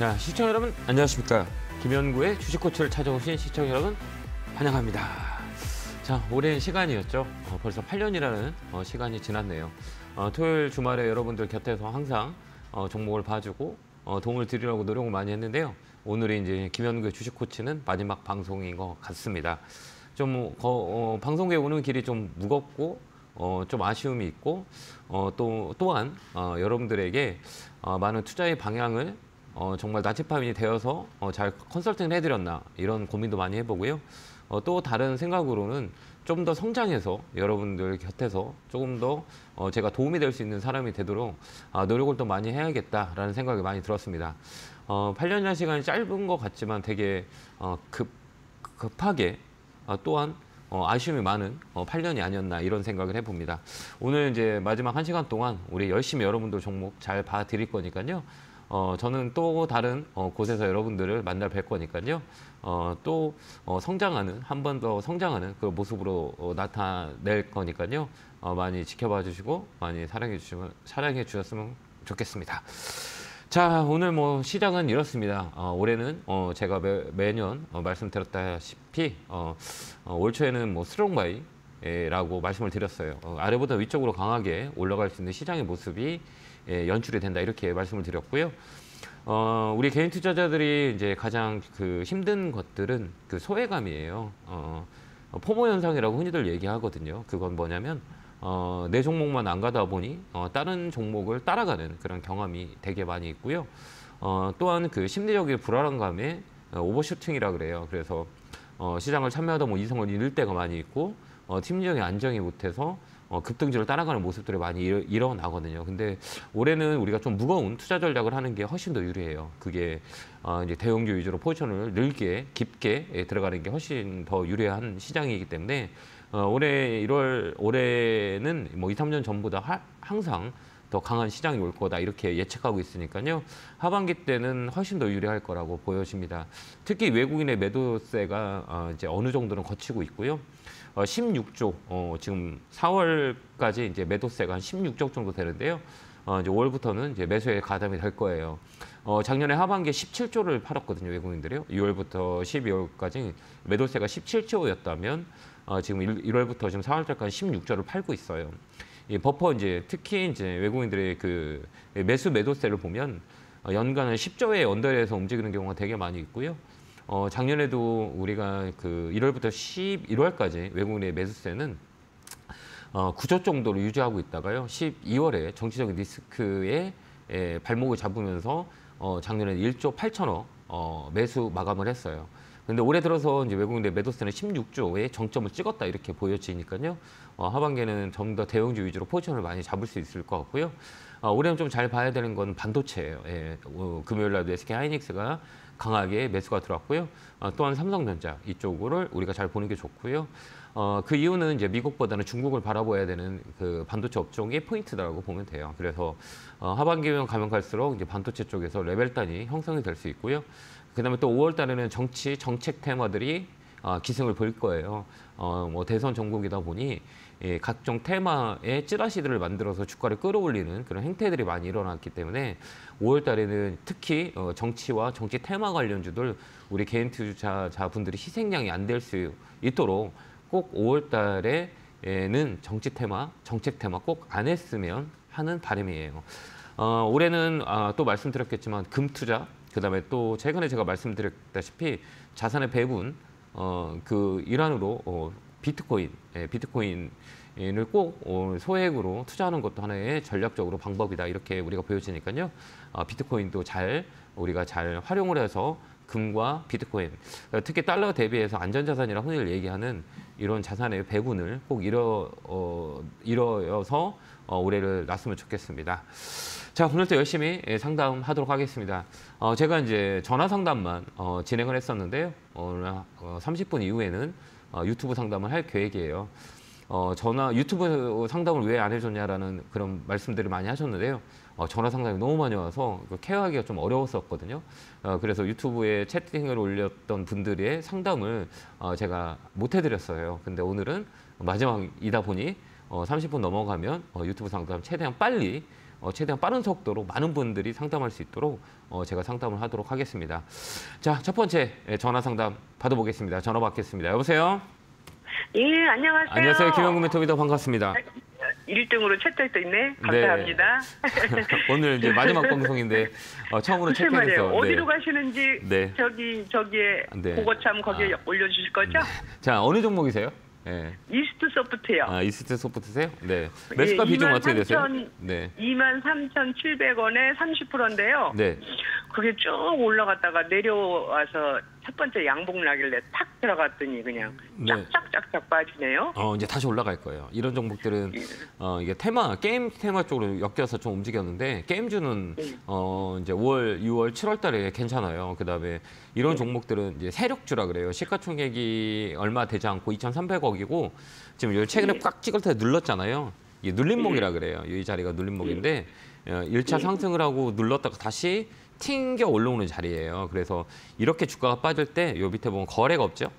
자, 시청자 여러분 안녕하십니까. 김연구의 주식코치를 찾아오신 시청자 여러분 환영합니다. 자, 오랜 시간이었죠. 벌써 8년이라는 시간이 지났네요. 토요일 주말에 여러분들 곁에서 항상 종목을 봐주고 도움을 드리려고 노력을 많이 했는데요. 오늘이 이제 김연구의 주식코치는 마지막 방송인 것 같습니다. 좀 방송국에 오는 길이 좀 무겁고 좀 아쉬움이 있고 또한 여러분들에게 많은 투자의 방향을 정말 나침반이 되어서 잘 컨설팅을 해드렸나 이런 고민도 많이 해보고요. 또 다른 생각으로는 좀 더 성장해서 여러분들 곁에서 조금 더 제가 도움이 될 수 있는 사람이 되도록 노력을 또 많이 해야겠다라는 생각이 많이 들었습니다. 8년이라는 시간이 짧은 것 같지만 되게 급하게 또한 아쉬움이 많은 8년이 아니었나 이런 생각을 해봅니다. 오늘 이제 마지막 1시간 동안 우리 열심히 여러분들 종목 잘 봐드릴 거니까요. 저는 또 다른 곳에서 여러분들을 만나 뵐 거니까요. 또 성장하는, 한 번 더 성장하는 그 모습으로 나타낼 거니까요. 많이 지켜봐 주시고 많이 사랑해 주셨으면 좋겠습니다. 자, 오늘 시장은 이렇습니다. 올해는 제가 매년 말씀드렸다시피 올 초에는 스트롱바이라고 말씀을 드렸어요. 아래보다 위쪽으로 강하게 올라갈 수 있는 시장의 모습이 연출이 된다 이렇게 말씀을 드렸고요. 우리 개인 투자자들이 이제 가장 힘든 것들은 소외감이에요. 포모 현상이라고 흔히들 얘기하거든요. 그건 뭐냐면 내 종목만 안 가다 보니 다른 종목을 따라가는 그런 경험이 되게 많이 있고요. 또한 심리적인 불안감에 오버슈팅이라 그래요. 그래서 시장을 참여하다 보면 이성을 잃을 때가 많이 있고 심리적인 안정이 못해서 급등주를 따라가는 모습들이 많이 일어나거든요. 근데 올해는 우리가 좀 무거운 투자 전략을 하는 게 훨씬 더 유리해요. 그게 이제 대형주 위주로 포지션을 늘게 깊게 들어가는 게 훨씬 더 유리한 시장이기 때문에 올해는 2, 3년 전보다 항상 더 강한 시장이 올 거다 이렇게 예측하고 있으니까요. 하반기 때는 훨씬 더 유리할 거라고 보여집니다. 특히 외국인의 매도세가 이제 어느 정도는 거치고 있고요. 16조 지금 4월까지 이제 매도세가 한 16조 정도 되는데요. 이제 5월부터는 이제 매수에 가담이 될 거예요. 작년에 하반기에 17조를 팔았거든요, 외국인들이요. 6월부터 12월까지 매도세가 17조였다면 지금 1월부터 지금 4월달까지 16조를 팔고 있어요. 이 버퍼 특히 외국인들의 매수 매도세를 보면 연간은 10조의 언더에서 움직이는 경우가 되게 많이 있고요. 작년에도 우리가 1월부터 11월까지 외국인의 매수세는 9조 정도로 유지하고 있다가요. 12월에 정치적인 리스크에 발목을 잡으면서 작년에 1조 8천억 매수 마감을 했어요. 근데 올해 들어서 이제 외국인의 매도세는 16조의 정점을 찍었다 이렇게 보여지니까요. 하반기에는 좀 더 대형주 위주로 포지션을 많이 잡을 수 있을 것 같고요. 올해는 좀 잘 봐야 되는 건 반도체예요. 금요일 날도 SK 하이닉스가 강하게 매수가 들어왔고요. 또한 삼성전자 이쪽을 우리가 잘 보는 게 좋고요. 그 이유는 이제 미국보다는 중국을 바라봐야 되는 반도체 업종의 포인트라고 보면 돼요. 그래서 하반기면 가면 갈수록 이제 반도체 쪽에서 레벨단이 형성이 될 수 있고요. 그다음에 또 5월 달에는 정책 테마들이 기승을 부릴 거예요. 대선 전국이다 보니 각종 테마의 찌라시들을 만들어서 주가를 끌어올리는 그런 행태들이 많이 일어났기 때문에 5월 달에는 특히 정치와 정치 테마 관련주들 우리 개인 투자자분들이 희생양이 안 될 수 있도록 꼭 5월 달에는 정책 테마 꼭 안 했으면 하는 바람이에요. 올해는 또 말씀드렸겠지만 금 투자, 그다음에 또 최근에 제가 말씀드렸다시피 자산의 배분 일환으로 비트코인을 꼭 소액으로 투자하는 것도 하나의 전략적으로 방법이다 이렇게 우리가 보여지니까요. 비트코인도 우리가 잘 활용을 해서 금과 비트코인, 특히 달러 대비해서 안전자산이라고 흔히 얘기하는 이런 자산의 배분을 꼭 이뤄서 올해를 났으면 좋겠습니다. 자, 오늘도 열심히 상담하도록 하겠습니다. 제가 이제 전화 상담만 진행을 했었는데요. 오늘 30분 이후에는 유튜브 상담을 할 계획이에요. 유튜브 상담을 왜 안 해줬냐라는 그런 말씀들을 많이 하셨는데요. 전화 상담이 너무 많이 와서 케어하기가 좀 어려웠었거든요. 그래서 유튜브에 채팅을 올렸던 분들의 상담을 제가 못 해드렸어요. 근데 오늘은 마지막이다 보니 30분 넘어가면 유튜브 상담 최대한 빨리 최대한 빠른 속도로 많은 분들이 상담할 수 있도록 제가 상담을 하도록 하겠습니다. 자, 첫 번째 전화 상담 받아보겠습니다. 전화 받겠습니다. 여보세요? 예, 안녕하세요. 안녕하세요. 김영구 멘토입니다. 반갑습니다. 1등으로 채택도 있네. 감사합니다. 네. 오늘 이제 마지막 방송인데 처음으로 채택해서 말이에요. 어디로 가시는지 네. 저기에 네. 고거참 거기에 올려주실 거죠? 네. 자, 어느 종목이세요? 네. 이스트 소프트요. 아, 이스트 소프트세요? 네. 매수가 비중 어떻게 되세요? 네. 23,700원에 30%인데요. 네. 그게 쭉 올라갔다가 내려와서 첫 번째 양봉 나길래 탁 들어갔더니 그냥 쫙쫙쫙쫙 빠지네요. 이제 다시 올라갈 거예요. 이런 종목들은 이게 게임 테마 쪽으로 엮여서 좀 움직였는데 게임주는 이제 5월, 6월, 7월 달에 괜찮아요. 그다음에 이런 종목들은 이제 세력주라 그래요. 시가총액이 얼마 되지 않고 2,300억이고 지금 최근에 꽉 찍을 때 눌렀잖아요. 이게 눌림목이라 그래요. 이 자리가 눌림목인데 1차 상승을 하고 눌렀다가 다시 튕겨 올라오는 자리예요. 그래서 이렇게 주가가 빠질 때 요 밑에 보면 거래가 없죠.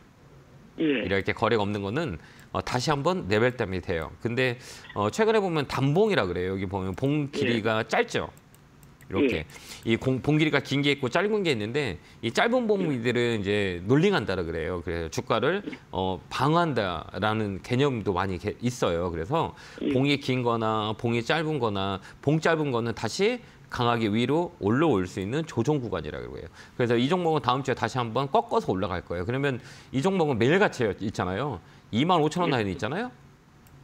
이렇게 거래가 없는 거는 다시 한번 레벨 때문에 돼요. 근데 최근에 보면 단봉이라 그래요. 여기 보면 봉 길이가 짧죠. 이렇게 이 봉 길이가 긴 게 있고 짧은 게 있는데 이 짧은 봉들은 이제 놀링한다라 그래요. 그래서 주가를 방어한다라는 개념도 많이 있어요. 그래서 봉이 긴거나 봉이 짧은거나 봉 짧은 거는 다시 강하게 위로 올라올 수 있는 조정 구간이라고 해요. 그래서 이 종목은 다음 주에 다시 한번 꺾어서 올라갈 거예요. 그러면 이 종목은 매일같이 있잖아요. 25,000원 라인이 있잖아요.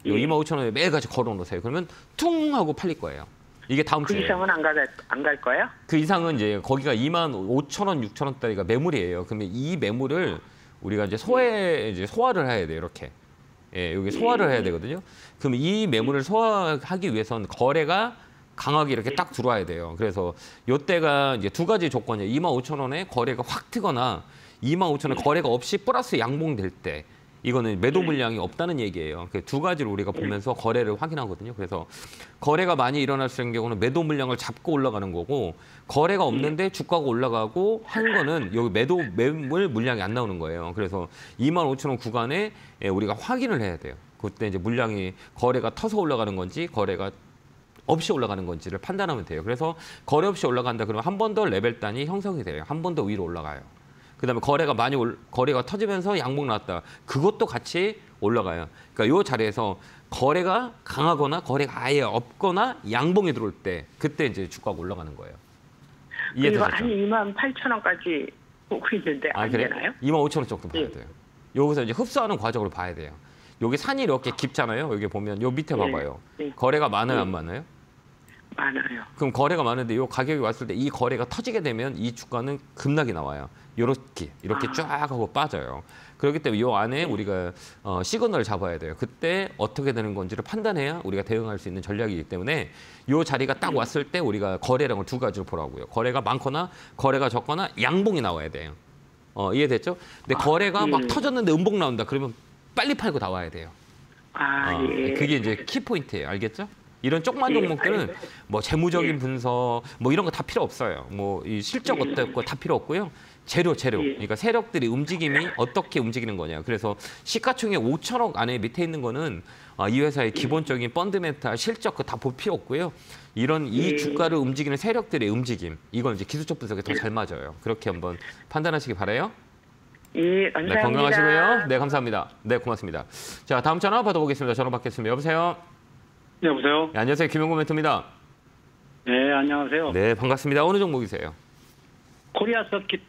이 25,000원에 매일같이 걸어놓으세요. 그러면 퉁 하고 팔릴 거예요. 이게 다음 주에. 그 이상은 안 갈 거예요? 그 이상은 이제 거기가 25,000원, 6,000원짜리가 매물이에요. 그러면 이 매물을 우리가 이제 소화를 해야 돼요. 이렇게. 예, 여기 소화를 해야 되거든요. 그럼 이 매물을 소화하기 위해서는 거래가 강하게 이렇게 딱 들어와야 돼요. 그래서 이때가 이제 두 가지 조건이에요. 25,000원에 거래가 확 트거나 25,000원 거래가 없이 플러스 양봉될 때 이거는 매도 물량이 없다는 얘기예요. 그 두 가지를 우리가 보면서 거래를 확인하거든요. 그래서 거래가 많이 일어날 수 있는 경우는 매도 물량을 잡고 올라가는 거고 거래가 없는데 주가가 올라가고 한 거는 여기 매물 물량이 안 나오는 거예요. 그래서 25,000원 구간에 우리가 확인을 해야 돼요. 그때 이제 물량이 거래가 터서 올라가는 건지 거래가 없이 올라가는 건지를 판단하면 돼요. 그래서 거래 없이 올라간다 그러면 한 번 더 레벨 단이 형성이 돼요. 한 번 더 위로 올라가요. 그다음에 거래가 터지면서 양봉 나왔다. 그것도 같이 올라가요. 그러니까 이 자리에서 거래가 강하거나 거래가 아예 없거나 양봉이 들어올 때 그때 이제 주가가 올라가는 거예요. 이해되셨죠? 한 28,000원까지 보고 있는데 안 되나요? 25,000원 정도 봐야 돼요. 여기서 이제 흡수하는 과정을 봐야 돼요. 여기 산이 이렇게 깊잖아요. 여기 보면 요 밑에 봐봐요. 거래가 많아요, 안 많아요? 많아요. 그럼 거래가 많은데 이 가격이 왔을 때 이 거래가 터지게 되면 이 주가는 급락이 나와요. 이렇게 쫙 하고 빠져요. 그렇기 때문에 이 안에 우리가 시그널을 잡아야 돼요. 그때 어떻게 되는 건지를 판단해야 우리가 대응할 수 있는 전략이기 때문에 이 자리가 딱 왔을 때 우리가 거래량을 두 가지로 보라고요. 거래가 많거나 거래가 적거나 양봉이 나와야 돼요. 이해됐죠? 근데 거래가 막 터졌는데 음봉 나온다. 그러면 빨리 팔고 나와야 돼요. 그게 이제 키포인트예요. 알겠죠? 이런 조그만 종목들은 뭐 재무적인 분석 뭐 이런 거 다 필요 없어요. 뭐 이 실적 어떻고 다 필요 없고요. 재료. 그러니까 세력들이 움직임이 어떻게 움직이는 거냐. 그래서 시가총액 5천억 안에 밑에 있는 거는 이 회사의 기본적인 펀드멘탈 실적 그 다 볼 필요 없고요. 이 주가를 움직이는 세력들의 움직임 이건 이제 기술적 분석에 더 잘 맞아요. 그렇게 한번 판단하시기 바라요. 예, 감사합니다. 네, 건강하시고요. 네, 감사합니다. 네, 고맙습니다. 자, 다음 전화 받아보겠습니다. 전화 받겠습니다. 여보세요? 네, 여보세요? 네, 안녕하세요. 김영구 멘토입니다. 네, 안녕하세요. 네, 반갑습니다. 어느 종목이세요? 코리아 서킷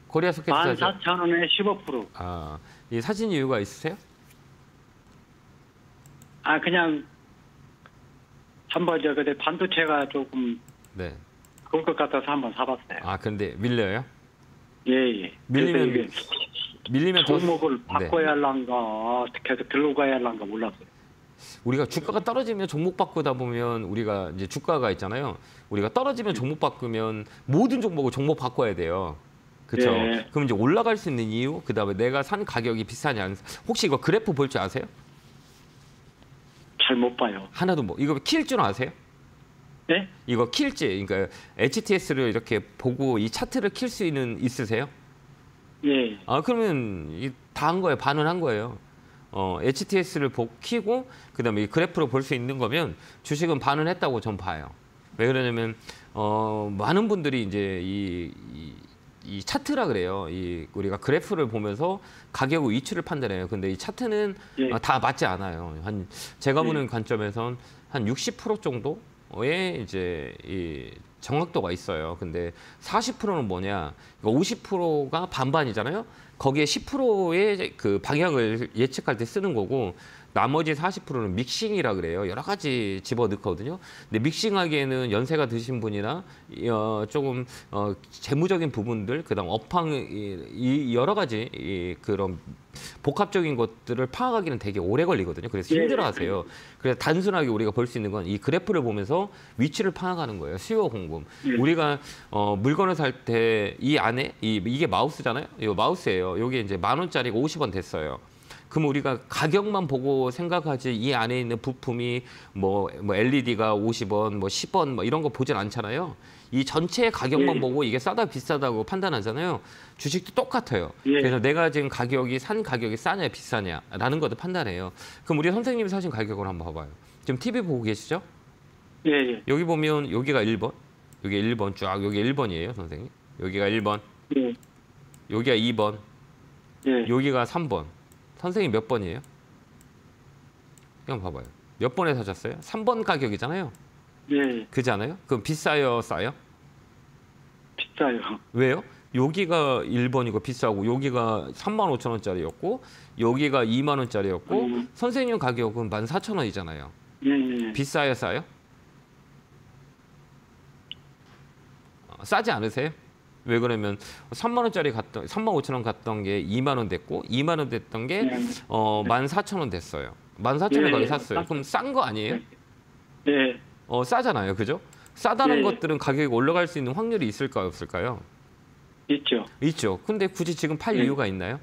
코리아 서킷 14,000원에 15%. 이 사신 이유가 있으세요? 그냥 한번 근데 반도체가 조금 네. 그럴 것 같아서 한번 사봤어요. 근데 밀려요? 예. 밀리면 종목을 바꿔야 할란가 계속 들고 가야 할란가 몰랐어요. 우리가 주가가 떨어지면 종목 바꾸다 보면 우리가 이제 주가가 있잖아요. 우리가 떨어지면 종목 바꾸면 모든 종목 바꿔야 돼요. 그렇죠? 네. 그럼 이제 올라갈 수 있는 이유, 그다음에 내가 산 가격이 비싸냐 안 혹시 이거 그래프 볼 줄 아세요? 잘 못 봐요. 하나도 이거 킬 줄 아세요? 네? 이거 킬지, 그러니까 HTS를 이렇게 보고 이 차트를 킬 수 있으세요? 예. 그러면 다 한 거예요. 반은 한 거예요. HTS를 키고 그다음에 이 그래프로 볼 수 있는 거면 주식은 반은 했다고 전 봐요. 왜 그러냐면 많은 분들이 이제 이 차트라 그래요. 우리가 그래프를 보면서 가격 위치를 판단해요. 근데 이 차트는 예. 다 맞지 않아요. 제가 예. 보는 관점에선 한 60% 정도의 이제 이 정확도가 있어요. 근데 40%는 뭐냐? 50%가 반반이잖아요. 거기에 10%의 그 방향을 예측할 때 쓰는 거고, 나머지 40%는 믹싱이라 그래요. 여러 가지 집어넣거든요. 근데 믹싱하기에는 연세가 드신 분이나 조금 재무적인 부분들, 그다음 업황 이 여러 가지 그런 복합적인 것들을 파악하기는 되게 오래 걸리거든요. 그래서 힘들어하세요. 그래서 단순하게 우리가 볼 수 있는 건 이 그래프를 보면서 위치를 파악하는 거예요. 수요 공급. 우리가 물건을 살 때 이 안에 이게 마우스잖아요. 이거 마우스예요. 여기 이제 10,000원짜리가 50원 됐어요. 그럼 우리가 가격만 보고 생각하지 이 안에 있는 부품이 뭐 LED가 50원, 뭐 10원 뭐 이런 거 보진 않잖아요. 이 전체 가격만 보고 이게 싸다 비싸다고 판단하잖아요. 주식도 똑같아요. 그래서 내가 지금 산 가격이 싸냐 비싸냐라는 것도 판단해요. 그럼 우리 선생님이 사신 가격을 한번 봐봐요. 지금 TV 보고 계시죠? 예, 예. 여기 보면 여기가 1번, 여기 1번 쫙 여기 1번이에요, 선생님. 여기가 1번, 예. 여기가 2번, 예. 여기가 3번. 선생님 몇 번이에요? 그냥 봐봐요. 몇 번에 사셨어요? 3번 가격이잖아요. 예. 그잖아요? 그럼 비싸요, 싸요? 비싸요. 왜요? 여기가 1번이고 비싸고 여기가 35,000원짜리였고 여기가 2만 원짜리였고 선생님 가격은 14,000원이잖아요. 예, 예. 비싸요, 싸요? 싸지 않으세요? 왜 그러면 3만 원짜리 35,000원 갔던 게 2만 원 됐고 2만 원 됐던 게 14,000원 됐어요. 14,000원 가게 샀어요. 그럼 싼 거 아니에요? 예. 싸잖아요. 그죠? 싸다는 예. 것들은 가격이 올라갈 수 있는 확률이 있을까요, 없을까요? 있죠. 있죠. 근데 굳이 지금 팔 이유가 있나요?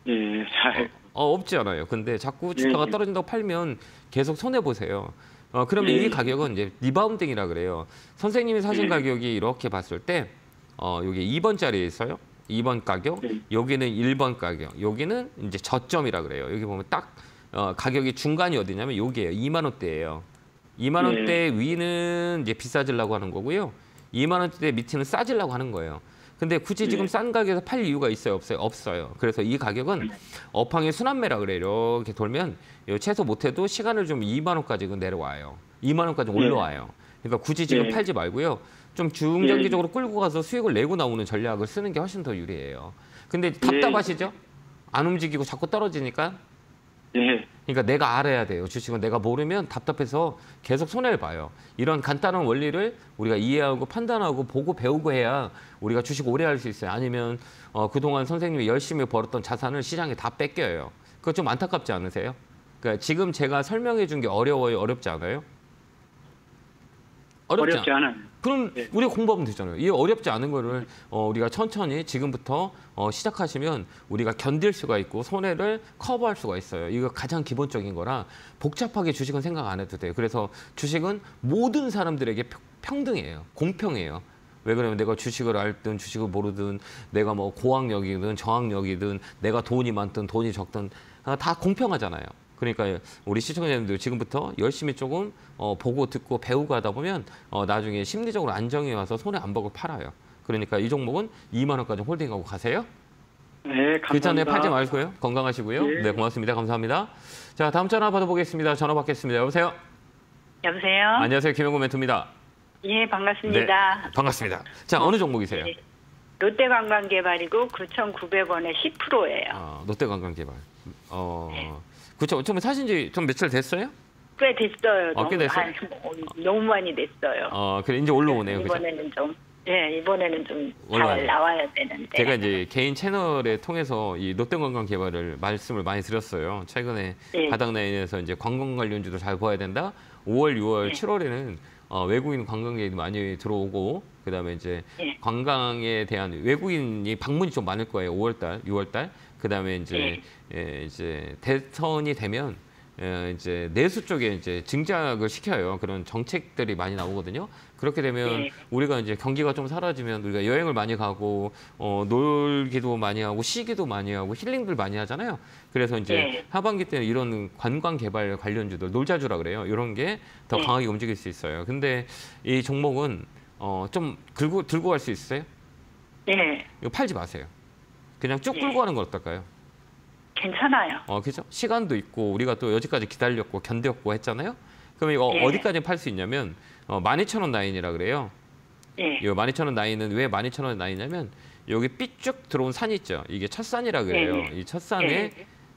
예. 잘. 없지 않아요. 근데 자꾸 주가가 떨어진다고 팔면 계속 손해 보세요. 그러면 이 가격은 이제 리바운딩이라 그래요. 선생님이 사신 가격이 이렇게 봤을 때 여기 2번짜리에 있어요. 2번 가격, 여기는 1번 가격, 여기는 이제 저점이라 그래요. 여기 보면 딱 가격이 중간이 어디냐면 여기예요. 2만 원대예요. 2만 원대 위는 이제 비싸지려고 하는 거고요. 2만 원대 밑에는 싸지려고 하는 거예요. 근데 굳이 지금 싼 가격에서 팔 이유가 있어요, 없어요? 없어요. 그래서 이 가격은 업황의 순환매라 그래요. 이렇게 돌면 최소 못해도 시간을 좀 2만 원까지는 내려와요. 2만 원까지 올라와요. 그러니까 굳이 지금 팔지 말고요. 좀 중장기적으로 끌고 가서 수익을 내고 나오는 전략을 쓰는 게 훨씬 더 유리해요. 근데 답답하시죠? 안 움직이고 자꾸 떨어지니까? 예. 그러니까 내가 알아야 돼요. 주식은 내가 모르면 답답해서 계속 손해를 봐요. 이런 간단한 원리를 우리가 이해하고 판단하고 보고 배우고 해야 우리가 주식 오래 할 수 있어요. 아니면 그동안 선생님이 열심히 벌었던 자산을 시장에 다 뺏겨요. 그거 좀 안타깝지 않으세요? 그러니까 지금 제가 설명해 준 게 어려워요? 어렵지 않아요? 어렵지 않아요. 그럼 우리가 공부하면 되잖아요. 이 어렵지 않은 거를 우리가 천천히 지금부터 시작하시면 우리가 견딜 수가 있고 손해를 커버할 수가 있어요. 이거 가장 기본적인 거라 복잡하게 주식은 생각 안 해도 돼요. 그래서 주식은 모든 사람들에게 평등해요. 공평해요. 왜 그러면 내가 주식을 알든 주식을 모르든 내가 뭐 고학력이든 저학력이든 내가 돈이 많든 돈이 적든 다 공평하잖아요. 그러니까 우리 시청자님들 지금부터 열심히 조금 보고 듣고 배우고 하다 보면 나중에 심리적으로 안정이 와서 손해 안 보고 팔아요. 그러니까 이 종목은 2만 원까지 홀딩하고 가세요. 네, 감사합니다. 그 전에 팔지 말고요. 건강하시고요. 예. 네, 고맙습니다. 감사합니다. 자, 다음 전화 받아보겠습니다. 전화 받겠습니다. 여보세요? 여보세요? 안녕하세요. 김영구 멘토입니다. 예, 반갑습니다. 네, 반갑습니다. 자, 어느 종목이세요? 네. 롯데관광개발이고 9,900원에 10%예요. 롯데관광개발. 그렇죠. 좀 사신 지 좀 며칠 됐어요? 꽤 됐어요. 꽤 됐어요? 너무 많이 됐어요. 그래 이제 올라오네요. 그죠? 이번에는 좀 이번에는 좀 올라와요. 잘 나와야 되는데. 제가 이제 개인 채널에 통해서 이 롯데관광개발을 말씀을 많이 드렸어요. 최근에 네. 바닥라인에서 이제 관광 관련주도 잘 봐야 된다. 5월, 6월, 네. 7월에는 외국인 관광객이 많이 들어오고 그다음에 이제 네. 관광에 대한 외국인이 방문이 좀 많을 거예요. 5월달, 6월달. 그다음에 이제 네. 이제 대선이 되면 이제 내수 쪽에 이제 증작을 시켜요. 그런 정책들이 많이 나오거든요. 그렇게 되면 네. 우리가 이제 경기가 좀 사라지면 우리가 여행을 많이 가고 놀기도 많이 하고 쉬기도 많이 하고 힐링들 많이 하잖아요. 그래서 이제 네. 하반기 때는 이런 관광 개발 관련주들 놀자주라 그래요. 이런 게 더 네. 강하게 움직일 수 있어요. 근데 이 종목은 좀 들고 갈 수 있어요? 네. 이거 팔지 마세요. 그냥 쭉 네. 끌고 가는 건 어떨까요? 괜찮아요. 그죠? 시간도 있고 우리가 또 여기까지 기다렸고 견뎠고 했잖아요. 그러면 이거 네. 어디까지 팔 수 있냐면 12,000원 라인이라 그래요. 네. 이 12,000원 라인은 왜 12,000원 라인이냐면 여기 삐쭉 들어온 산이 있죠. 이게 첫산이라 그래요. 네. 이 첫산에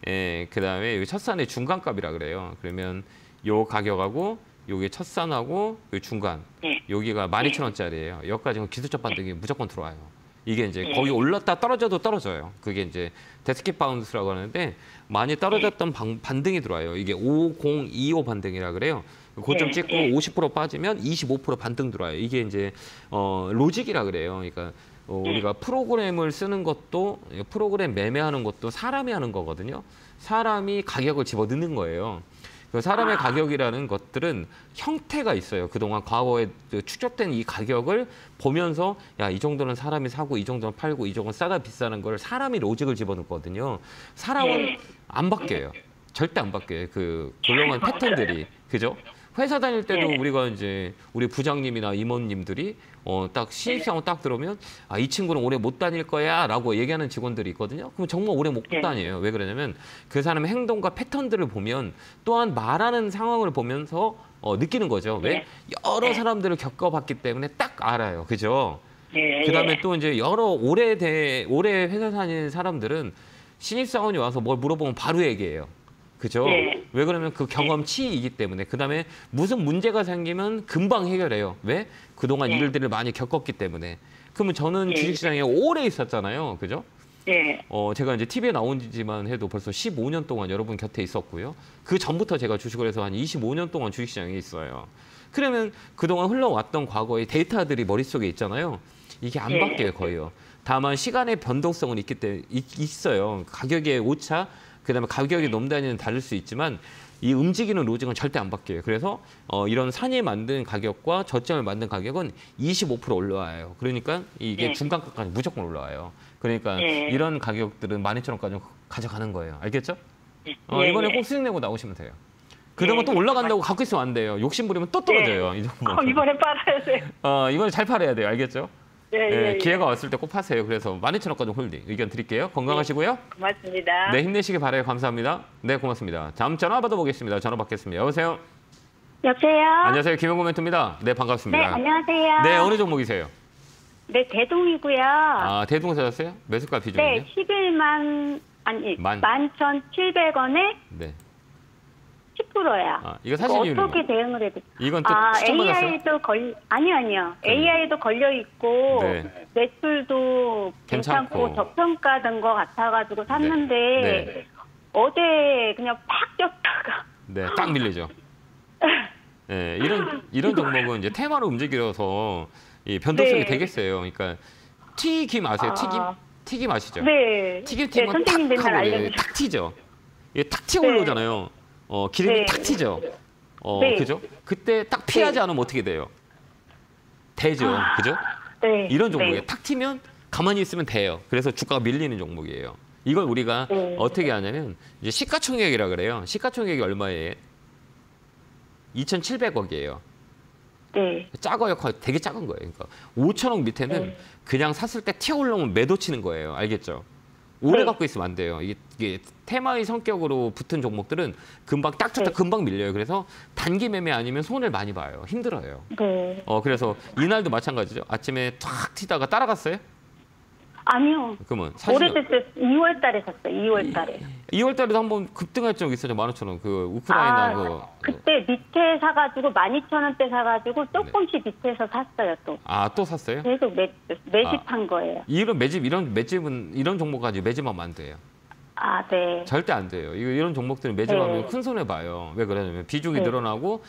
네. 그다음에 여기 첫산의 중간값이라 그래요. 그러면 요 가격하고 요게 첫산하고 요 중간 네. 여기가 12,000원짜리예요. 여기까지는 기술적 반등이 무조건 들어와요. 이게 이제 네. 거기 올랐다 떨어져도 떨어져요. 그게 이제 데스켓 바운스라고 하는데 많이 떨어졌던 반등이 들어와요. 이게 5025 반등이라 그래요. 고점 네. 찍고 네. 50% 빠지면 25% 반등 들어와요. 이게 이제 로직이라 그래요. 그러니까 우리가 프로그램을 쓰는 것도 프로그램 매매하는 것도 사람이 하는 거거든요. 사람이 가격을 집어넣는 거예요. 그 사람의 가격이라는 것들은 형태가 있어요. 그동안 과거에 축적된 이 가격을 보면서 야, 이 정도는 사람이 사고 이 정도는 팔고 이 정도는 싸다 비싸는 걸 사람이 로직을 집어넣거든요. 사람은 안 바뀌어요. 절대 안 바뀌어요. 그 굴러간 패턴들이. 그죠? 회사 다닐 때도 우리가 이제 우리 부장님이나 임원님들이 딱 신입사원 딱 들어오면 이 친구는 오래 못 다닐 거야라고 얘기하는 직원들이 있거든요. 그럼 정말 오래 못 다녀요. 왜 그러냐면 그 사람의 행동과 패턴들을 보면 또한 말하는 상황을 보면서 느끼는 거죠. 왜? 여러 사람들을 겪어봤기 때문에 딱 알아요. 그죠? 그다음에 또 이제 오래 회사 다니는 사람들은 신입사원이 와서 뭘 물어보면 바로 얘기해요. 그죠? 네. 왜 그러면 그 경험치이기 때문에. 그다음에 무슨 문제가 생기면 금방 해결해요. 왜? 그동안 일들을 많이 겪었기 때문에. 그러면 저는 주식시장에 오래 있었잖아요. 그죠? 네. 제가 이제 TV에 나온 지만 해도 벌써 15년 동안 여러분 곁에 있었고요. 그 전부터 제가 주식을 해서 한 25년 동안 주식시장에 있어요. 그러면 그동안 흘러왔던 과거의 데이터들이 머릿속에 있잖아요. 이게 안 바뀌어요, 거의요. 다만 시간의 변동성은 있어요. 가격의 오차, 그다음에 가격이 넘다니는 다를 수 있지만 이 움직이는 로직은 절대 안 바뀌어요. 그래서 이런 산이 만든 가격과 저점을 만든 가격은 25% 올라와요. 그러니까 이게 중간가까지 무조건 올라와요. 그러니까 이런 가격들은 12,000원까지 가져가는 거예요. 알겠죠? 이번에 꼭 수익 내고 나오시면 돼요. 그러면 또 올라간다고 갖고 있으면 안 돼요. 욕심 부리면 또 떨어져요. 이 정도. 이번에 팔아야 돼요. 이번에 잘 팔아야 돼요. 알겠죠? 예. 기회가 왔을 때 꼭 파세요. 그래서 12,000원까지 홀딩 의견 드릴게요. 건강하시고요. 고맙습니다. 네, 힘내시기 바라요. 감사합니다. 네, 고맙습니다. 다음 전화 받아보겠습니다. 전화 받겠습니다. 여보세요? 여보세요? 안녕하세요. 김영구 멘토입니다. 네, 네, 반갑습니다. 안녕하세요. 네, 어느 종목이세요? 네, 대동이고요. 대동 사셨어요? 매수가 비중이요? 네, 11,700원에 네. 10%야. 이거 사실 이유는 어떻게 대응을 해야 돼? 이건 또 추천 받았어요? AI도 아니요. AI도 걸려 있고 네. 매출도 괜찮고 괜찮고. 저평가된 것 같아가지고 샀는데 네. 어제 그냥 팍 쪘다가 네, 딱 밀리죠. 네, 이런 종목은 이제 테마로 움직여서 이 변동성이 네. 되게 세요. 그러니까 튀김 아세요? 튀김 아시죠? 네. 튀김 네, 선생님 맨날 하고 알려주셨어요. 탁 튀죠. 이게 탁 튀어 올라오잖아요. 기름이 네. 탁 튀죠. 네. 그죠? 그때 딱 피하지 않으면 어떻게 돼요? 되죠. 그죠? 네. 이런 종목에 네. 탁 튀면 가만히 있으면 돼요. 그래서 주가가 밀리는 종목이에요. 이걸 우리가 어떻게 하냐면 이제 시가총액이라 그래요. 시가총액이 얼마예요? 2,700억이에요. 네. 작아요. 되게 작은 거예요. 그러니까 5천억 밑에는 그냥 샀을 때 튀어 올라오면 매도 치는 거예요. 알겠죠? 오래 갖고 있으면 안 돼요. 이게 테마의 성격으로 붙은 종목들은 금방 딱 쳤다 금방 밀려요. 그래서 단기 매매 아니면 손을 많이 봐요. 힘들어요. 네. 그래서 이날도 마찬가지죠. 아침에 탁 튀다가 따라갔어요? 아니요. 그러면 오래됐어요. 2월 달에 샀어요. 2월 달에. 2월 달에도 한번 급등할 적 있었죠. 15,000원. 그 우크라이나 그때 밑에 사가지고 12,000원대 사가지고 조금씩 밑에서 샀어요 또. 또 샀어요? 계속 매집한 거예요. 이런 매집은 이런 종목까지 매집하면 안 돼요. 네. 절대 안 돼요. 이런 종목들은 매집하면 큰 손해 봐요. 왜 그러냐면 비중이 늘어나고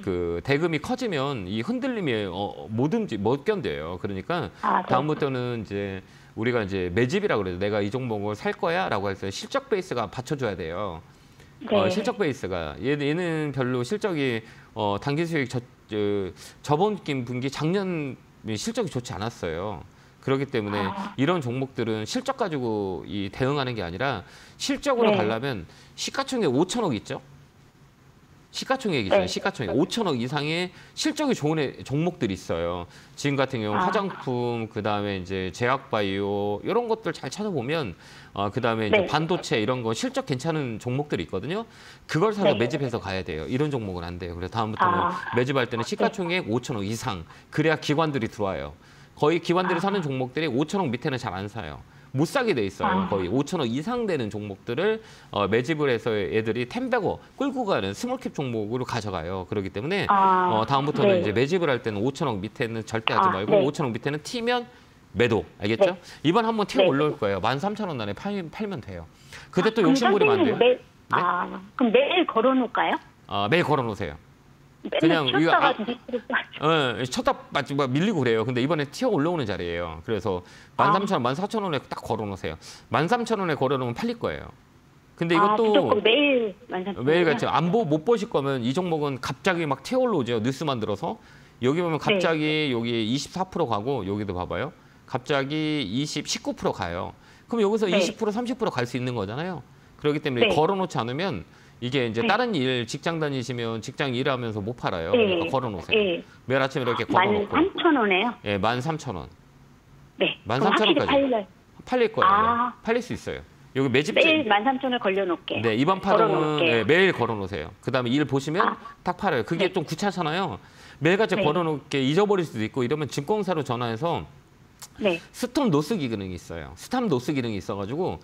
그 대금이 커지면 이 흔들림이 못 견뎌요. 그러니까 다음부터는 이제 우리가 이제 매집이라고 그래요. 내가 이 종목을 살 거야라고 해서 실적 베이스가 받쳐줘야 돼요. 네. 실적 베이스가 얘는 별로 실적이 당기 수익 저번 분기 작년 실적이 좋지 않았어요. 그렇기 때문에 이런 종목들은 실적 가지고 대응하는 게 아니라 실적으로 네. 가려면 시가총액 5천억 있죠? 시가총액이잖아요. 네. 시가총액 5천억 이상의 실적이 좋은 종목들이 있어요. 지금 같은 경우 화장품, 그다음에 이제 제약바이오 이런 것들 잘 찾아보면 그다음에 이제 네. 반도체 이런 거 실적 괜찮은 종목들이 있거든요. 그걸 사서 네. 매집해서 가야 돼요. 이런 종목은 안 돼요. 그래서 다음부터는 매집할 때는 시가총액 5천억 이상 그래야 기관들이 들어와요. 거의 기관들이 사는 종목들이 5천억 밑에는 잘 안 사요. 못 사게 돼 있어요. 거의 5천억 이상 되는 종목들을 매집을 해서 애들이 템베고 끌고 가는 스몰캡 종목으로 가져가요. 그렇기 때문에 다음부터는 네. 이제 매집을 할 때는 5천억 밑에는 절대 하지 말고 네. 5천억 밑에는 튀면 매도. 알겠죠? 네. 이번 한번 튀어 네. 올라올 거예요. 13,000원 안에 팔면 돼요. 그때 또 그럼 욕심부리면 안 돼요. 선생님 그럼 매일 걸어놓을까요? 매일 걸어놓으세요. 맨날 그냥 이거 쳤다가 밑으로 빠져. 쳤다 막 밀리고 그래요. 근데 이번에 튀어 올라오는 자리예요. 그래서 13,000원, 14,000원에 딱 걸어놓으세요. 13,000원에 걸어놓으면 팔릴 거예요. 근데 이것도 무조건 매일 13,000원. 매일 같이 못 보실 거면 이 종목은 갑자기 막 튀어 올라오죠. 뉴스 만들어서. 여기 보면 갑자기 여기 24% 가고 여기도 봐봐요. 갑자기 19% 가요. 그럼 여기서 네. 20%, 30% 갈 수 있는 거잖아요. 그렇기 때문에 네. 걸어놓지 않으면 이게 이제 네. 다른 직장 다니시면 직장 일하면서 못 팔아요. 네. 그러니까 걸어놓으세요. 네. 매일 아침에 이렇게 걸어놓고. 13,000원에요? 예, 13,000원. 네. 13,000원까지. 팔려요. 팔릴 거예요. 팔릴 수 있어요. 여기 매집제. 매일 13,000원을 걸려놓을게요. 네, 이번 파동은 걸어놓을게요. 매일 걸어놓으세요. 그다음에 일 보시면 딱 팔아요. 그게 네. 좀 귀찮잖아요. 매일같이 네. 걸어놓게 잊어버릴 수도 있고 이러면 증권사로 전화해서 네. 스톱 로스 기능이 있어요. 스탑 로스 기능이 있어가지고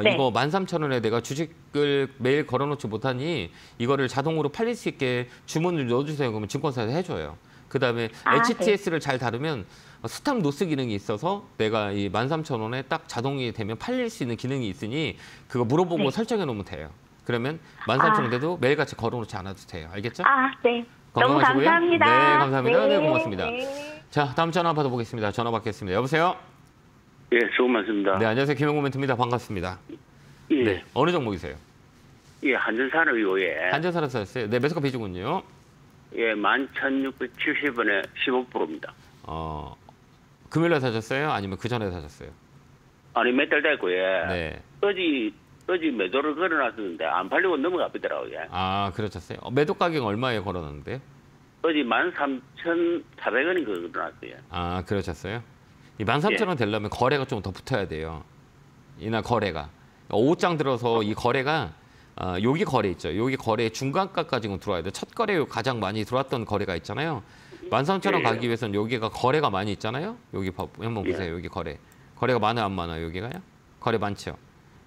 네. 이거 13,000원에 내가 주식을 매일 걸어놓지 못하니 이거를 자동으로 팔릴 수 있게 주문을 넣어주세요. 그러면 증권사에서 해줘요. 그다음에 HTS를 잘 다루면 스탑 로스 기능이 있어서 내가 이 13,000원에 딱 자동이 되면 팔릴 수 있는 기능이 있으니 그거 물어보고 네. 설정해 놓으면 돼요. 그러면 13,000원 돼도 매일같이 걸어놓지 않아도 돼요. 알겠죠? 네. 너무 건강하시고요. 감사합니다. 네, 감사합니다. 네, 고맙습니다. 네. 자, 다음 전화 받아보겠습니다. 전화 받겠습니다. 여보세요? 예, 수고 많습니다. 네, 안녕하세요. 김영구 멘트입니다. 반갑습니다. 예, 네, 어느 종목이세요? 예, 한전산업이고에 한전산업 사셨어요? 네, 매수가 비중은요? 예, 11,670원에 15%입니다. 금요일에 사셨어요? 아니면 그 전에 사셨어요? 아니 몇 달 됐고요. 네. 어제 매도를 걸어놨었는데 안 팔리고 넘어가더라고요. 그러셨어요? 매도 가격 얼마에 걸어놨는데요? 어제 13,400원인 거 걸어놨어요. 그러셨어요? 이 13,000원 되려면 거래가 좀 더 붙어야 돼요. 이날 거래가. 5장 들어서 이 거래가 여기 거래 있죠. 여기 거래의 중간가까지는 들어와야 돼요. 첫 거래 가장 많이 들어왔던 거래가 있잖아요. 13,000원 가기 위해서는 여기가 거래가 많이 있잖아요. 여기 한번 보세요. 여기 거래. 거래가 많아요, 안 많아요? 여기가요? 거래 많죠.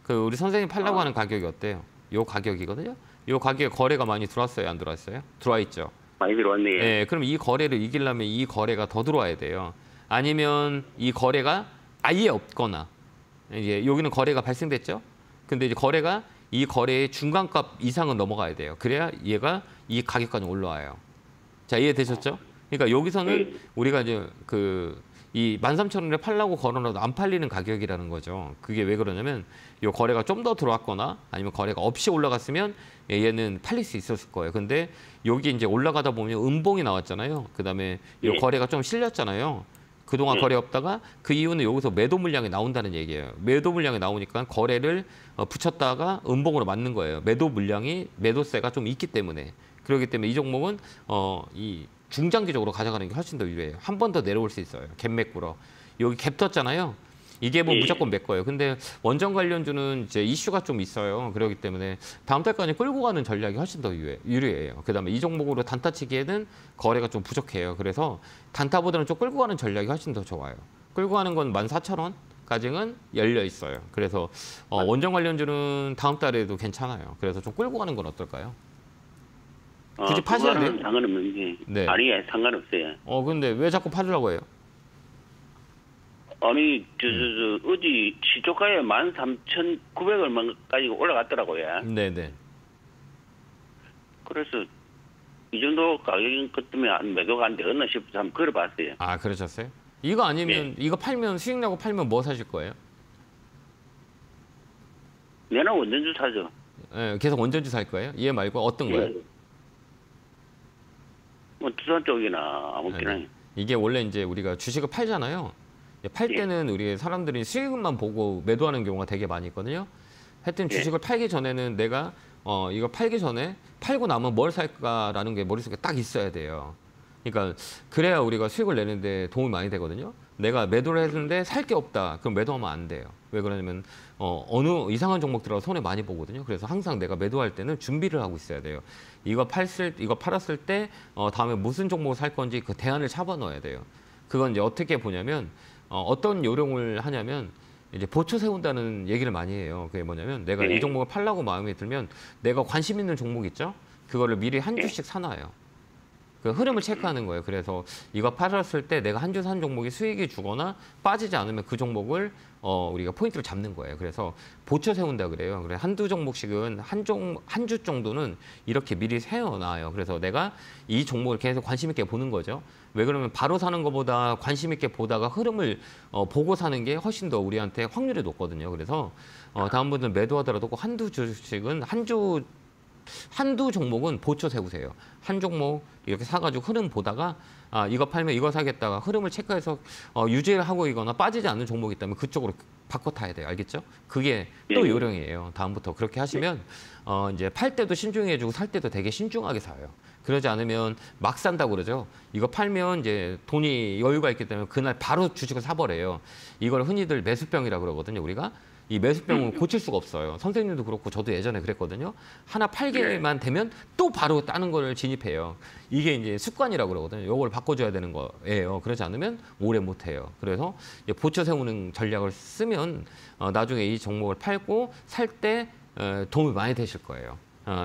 우리 선생님 팔라고 하는 가격이 어때요? 요 가격이거든요. 요 가격에 거래가 많이 들어왔어요, 안 들어왔어요? 들어와 있죠. 많이 들어왔네요. 네, 그럼 이 거래를 이기려면 이 거래가 더 들어와야 돼요. 아니면 이 거래가 아예 없거나 이제 여기는 거래가 발생됐죠. 근데 이제 거래가 이 거래의 중간값 이상은 넘어가야 돼요. 그래야 얘가 이 가격까지 올라와요. 자, 이해되셨죠? 그러니까 여기서는 우리가 이제 이 13,000원에 팔라고 걸어놔도 안 팔리는 가격이라는 거죠. 그게 왜 그러냐면 이 거래가 좀 더 들어왔거나 아니면 거래가 없이 올라갔으면 얘는 팔릴 수 있었을 거예요. 근데 여기 이제 올라가다 보면 음봉이 나왔잖아요. 그다음에 이 거래가 좀 실렸잖아요. 그동안 거래 없다가 그 이유는 여기서 매도 물량이 나온다는 얘기예요. 매도 물량이 나오니까 거래를 붙였다가 음봉으로 맞는 거예요. 매도 물량이 매도세가 좀 있기 때문에. 그렇기 때문에 이 종목은 이 중장기적으로 가져가는 게 훨씬 더 유리해요. 한 번 더 내려올 수 있어요. 갭맥 불어. 여기 갭 떴잖아요. 이게 뭐 무조건 매 거예요. 근데 원전 관련주는 이제 이슈가 좀 있어요. 그렇기 때문에 다음 달까지 끌고 가는 전략이 훨씬 더 유리해요. 그다음에 이 종목으로 단타 치기에는 거래가 좀 부족해요. 그래서 단타보다는 좀 끌고 가는 전략이 훨씬 더 좋아요. 끌고 가는 건 14,000원까지는 열려 있어요. 그래서 원전 관련주는 다음 달에도 괜찮아요. 그래서 좀 끌고 가는 건 어떨까요? 굳이 파셔야 돼요? 상관없는지. 네. 아니에요, 상관없어요. 근데 왜 자꾸 팔으려고 해요? 아니, 어제 시초가에 13,900 얼마까지 올라갔더라고요. 네네. 그래서 이 정도 가격인 것 때문에 매도가 안 되었나 싶어서 한번 걸어봤어요. 그러셨어요? 이거 아니면 이거 팔면 수익 나고 팔면 뭐 사실 거예요? 내나 원전주 사죠. 계속 원전주 살 거예요? 얘 말고 어떤 거예요? 뭐 투자 쪽이나 아무렇게나. 네. 이게 원래 이제 우리가 주식을 팔잖아요. 팔 예. 때는 우리 사람들이 수익금만 보고 매도하는 경우가 되게 많이 있거든요. 하여튼 주식을 팔기 전에는 내가 이거 팔기 전에 팔고 나면 뭘 살까라는 게 머릿속에 딱 있어야 돼요. 그러니까 그래야 우리가 수익을 내는데 도움이 많이 되거든요. 내가 매도를 했는데 살 게 없다. 그럼 매도하면 안 돼요. 왜 그러냐면 어느 이상한 종목 들어가 손해 많이 보거든요. 그래서 항상 내가 매도할 때는 준비를 하고 있어야 돼요. 이거 팔았을 때 다음에 무슨 종목을 살 건지 그 대안을 잡아 넣어야 돼요. 그건 이제 어떻게 보냐면 어떤 요령을 하냐면 이제 보초 세운다는 얘기를 많이 해요. 그게 뭐냐면 내가 이 종목을 팔라고 마음에 들면 내가 관심 있는 종목 있죠? 그거를 미리 한 주씩 사놔요. 그 흐름을 체크하는 거예요. 그래서 이거 팔았을 때 내가 한 주 산 종목이 수익이 주거나 빠지지 않으면 그 종목을 우리가 포인트를 잡는 거예요. 그래서 보초 세운다 그래요. 그래 한두 종목씩은 한 주 정도는 이렇게 미리 세워놔요. 그래서 내가 이 종목을 계속 관심 있게 보는 거죠. 왜 그러면 바로 사는 것보다 관심 있게 보다가 흐름을 보고 사는 게 훨씬 더 우리한테 확률이 높거든요. 그래서 다음번에 매도하더라도 꼭 한두 주씩은 한두 종목은 보초 세우세요. 한 종목 이렇게 사가지고 흐름 보다가 이거 팔면 이거 사겠다가 흐름을 체크해서 유지를 하고 있거나 빠지지 않는 종목이 있다면 그쪽으로 바꿔 타야 돼요. 알겠죠? 그게 또 요령이에요. 다음부터 그렇게 하시면 이제 팔 때도 신중히 해주고 살 때도 되게 신중하게 사요. 그러지 않으면 막 산다고 그러죠. 이거 팔면 이제 돈이 여유가 있기 때문에 그날 바로 주식을 사버려요. 이걸 흔히들 매수병이라고 그러거든요. 우리가. 이 매수병은 고칠 수가 없어요. 선생님도 그렇고 저도 예전에 그랬거든요. 하나 팔게만 되면 또 바로 다른 걸 진입해요. 이게 이제 습관이라고 그러거든요. 이걸 바꿔줘야 되는 거예요. 그러지 않으면 오래 못 해요. 그래서 보초 세우는 전략을 쓰면 나중에 이 종목을 팔고 살 때 도움이 많이 되실 거예요.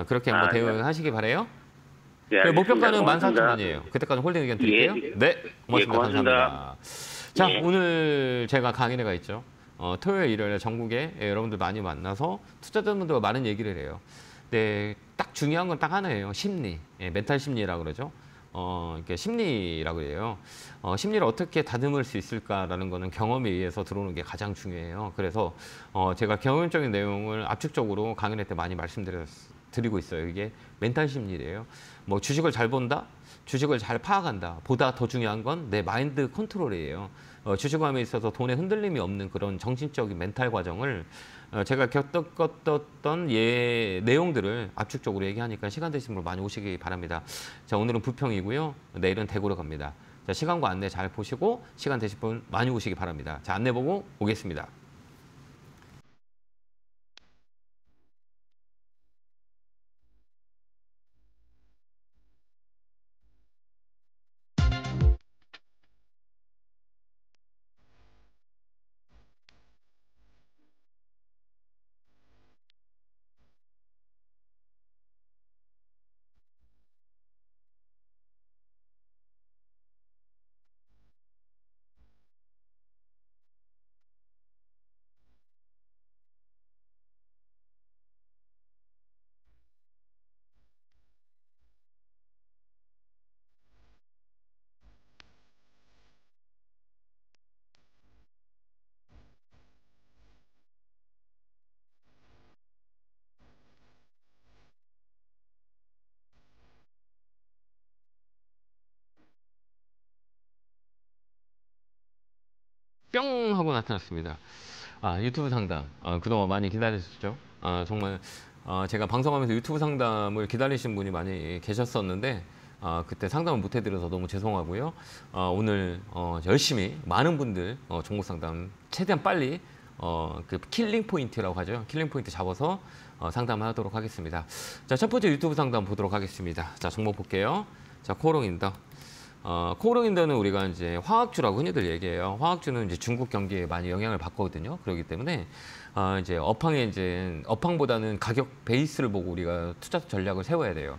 그렇게 한번 대응하시기 바라요. 네, 목표가는 14,000원이에요. 그때까지 홀딩 의견 드릴게요. 네, 고맙습니다. 감사합니다. 자, 오늘 제가 강의회가 있죠. 토요일, 일요일에 전국에 여러분들 많이 만나서 투자자분들과 많은 얘기를 해요. 네, 딱 중요한 건 딱 하나예요. 심리, 멘탈 심리라고 그러죠. 이렇게 심리라고 해요. 심리를 어떻게 다듬을 수 있을까라는 거는 경험에 의해서 들어오는 게 가장 중요해요. 그래서 제가 경험적인 내용을 압축적으로 강연회 때 많이 말씀드리고 있어요. 이게 멘탈 심리래요. 뭐 주식을 잘 본다, 주식을 잘 파악한다. 보다 더 중요한 건 내 마인드 컨트롤이에요. 주식함에 있어서 돈에 흔들림이 없는 그런 정신적인 멘탈 과정을 제가 겪었던 내용들을 압축적으로 얘기하니까 시간 되신 분 많이 오시기 바랍니다. 자, 오늘은 부평이고요. 내일은 대구로 갑니다. 자, 시간과 안내 잘 보시고 시간 되실 분 많이 오시기 바랍니다. 자, 안내 보고 오겠습니다. 뿅 하고 나타났습니다. 유튜브 상담 그동안 많이 기다리셨죠? 정말 제가 방송하면서 유튜브 상담을 기다리신 분이 많이 계셨었는데 그때 상담을 못 해드려서 너무 죄송하고요. 오늘 열심히 많은 분들 종목 상담 최대한 빨리 그 킬링 포인트라고 하죠. 킬링 포인트 잡아서 상담하도록 하겠습니다. 자, 첫 번째 유튜브 상담 보도록 하겠습니다. 자, 종목 볼게요. 자, 코오롱인더. 코오롱인더는 우리가 이제 화학주라고 흔히들 얘기해요. 화학주는 이제 중국 경기에 많이 영향을 받거든요. 그렇기 때문에 이제 업황보다는 가격 베이스를 보고 우리가 투자 전략을 세워야 돼요.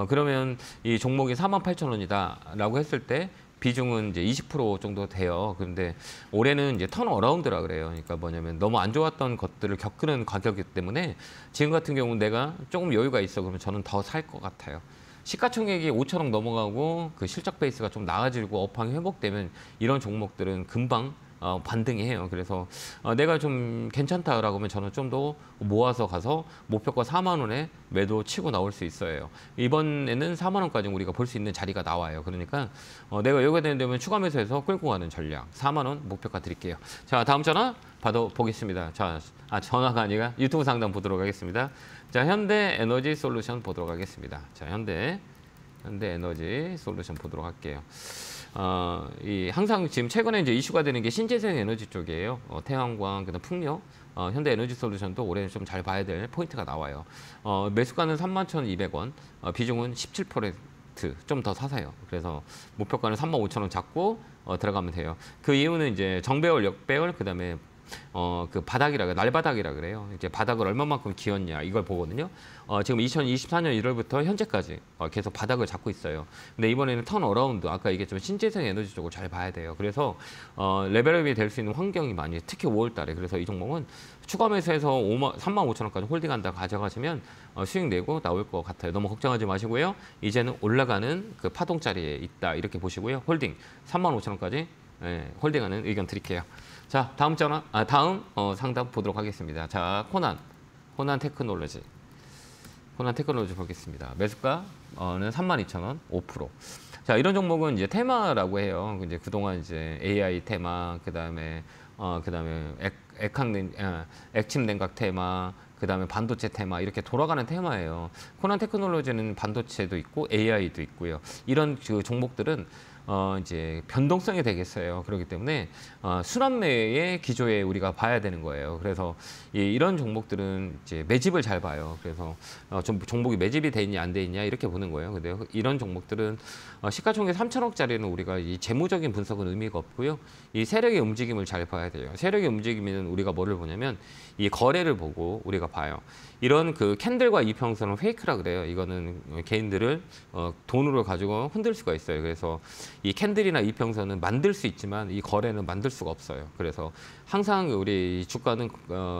그러면 이 종목이 48,000원이다라고 했을 때 비중은 이제 20% 정도 돼요. 그런데 올해는 이제 턴어라운드라 그래요. 그러니까 뭐냐면 너무 안 좋았던 것들을 겪는 가격이기 때문에 지금 같은 경우는 내가 조금 여유가 있어 그러면 저는 더 살 것 같아요. 시가총액이 5천억 넘어가고 그 실적 베이스가 좀 나아지고 업황이 회복되면 이런 종목들은 금방 반등이 해요. 그래서 내가 좀 괜찮다라고 하면 저는 좀 더 모아서 가서 목표가 4만 원에 매도 치고 나올 수 있어요. 이번에는 4만 원까지 우리가 볼 수 있는 자리가 나와요. 그러니까 내가 여기가 되면 추가 매수해서 끌고 가는 전략 4만 원 목표가 드릴게요. 자, 다음 전화 받아보겠습니다. 자, 전화가 아니라 유튜브 상담 보도록 하겠습니다. 자, 현대에너지 솔루션 보도록 하겠습니다. 자, 현대에너지 솔루션 보도록 할게요. 항상 지금 최근에 이제 이슈가 되는 게 신재생 에너지 쪽이에요. 태양광, 그다음 풍력, 현대에너지 솔루션도 올해 좀 잘 봐야 될 포인트가 나와요. 매수가는 31,200원, 비중은 17%. 좀 더 사세요. 그래서 목표가는 35,000원 잡고 들어가면 돼요. 그 이유는 이제 정배열, 역배열, 그다음에 그 바닥이라 날바닥이라 그래요. 이제 바닥을 얼마만큼 기었냐 이걸 보거든요. 지금 2024년 1월부터 현재까지 계속 바닥을 잡고 있어요. 근데 이번에는 턴어라운드, 아까 얘기했지만 신재생 에너지 쪽을 잘 봐야 돼요. 그래서 레벨업이 될 수 있는 환경이 많이, 특히 5월 달에. 그래서 이 종목은 추가 매수해서 35,000원까지 홀딩한다 가져가시면 수익 내고 나올 것 같아요. 너무 걱정하지 마시고요. 이제는 올라가는 그 파동자리에 있다 이렇게 보시고요. 홀딩 35,000원까지 홀딩하는 의견 드릴게요. 자, 다음 전화, 다음 상담 보도록 하겠습니다. 자, 호난 테크놀로지 보겠습니다. 매수가는 32,000원, 5%. 자, 이런 종목은 이제 테마라고 해요. 이제 그동안 이제 AI 테마, 그다음에 액침 냉각 테마, 그다음에 반도체 테마, 이렇게 돌아가는 테마예요. 호난 테크놀로지는 반도체도 있고 AI도 있고요. 이런 그 종목들은 이제 변동성이 되겠어요. 그렇기 때문에 순환매의 기조에 우리가 봐야 되는 거예요. 그래서 이런 종목들은 이제 매집을 잘 봐요. 그래서 종목이 매집이 돼 있냐 안 돼 있냐 이렇게 보는 거예요. 근데 이런 종목들은 시가총액 3천억짜리는 우리가 이 재무적인 분석은 의미가 없고요. 이 세력의 움직임을 잘 봐야 돼요. 세력의 움직임은 우리가 뭐를 보냐면 이 거래를 보고 우리가 봐요. 이런 그 캔들과 이평선은 페이크라 그래요. 이거는 개인들을 돈으로 가지고 흔들 수가 있어요. 그래서 이 캔들이나 이평선은 만들 수 있지만 이 거래는 만들 수가 없어요. 그래서 항상 우리 주가는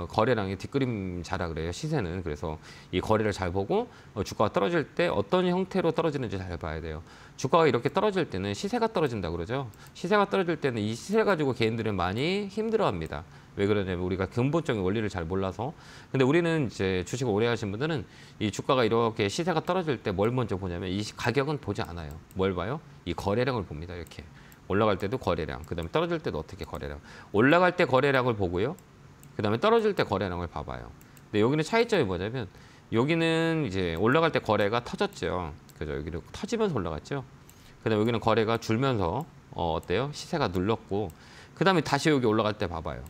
거래량의 뒷그림자라 그래요. 시세는. 그래서 이 거래를 잘 보고 주가가 떨어질 때 어떤 형태로 떨어지는지 잘 봐야 돼요. 주가가 이렇게 떨어질 때는 시세가 떨어진다 그러죠. 시세가 떨어질 때는 이 시세 가지고 개인들은 많이 힘들어합니다. 왜 그러냐면 우리가 근본적인 원리를 잘 몰라서. 근데 우리는 이제 주식을 오래 하신 분들은 이 주가가 이렇게 시세가 떨어질 때 뭘 먼저 보냐면 이 가격은 보지 않아요. 뭘 봐요? 이 거래량을 봅니다. 이렇게 올라갈 때도 거래량, 그다음에 떨어질 때도 어떻게 거래량. 올라갈 때 거래량을 보고요. 그다음에 떨어질 때 거래량을 봐봐요. 근데 여기는 차이점이 뭐냐면 여기는 이제 올라갈 때 거래가 터졌죠. 그죠? 여기는 터지면서 올라갔죠. 그다음에 여기는 거래가 줄면서 어때요? 시세가 눌렀고, 그다음에 다시 여기 올라갈 때 봐봐요.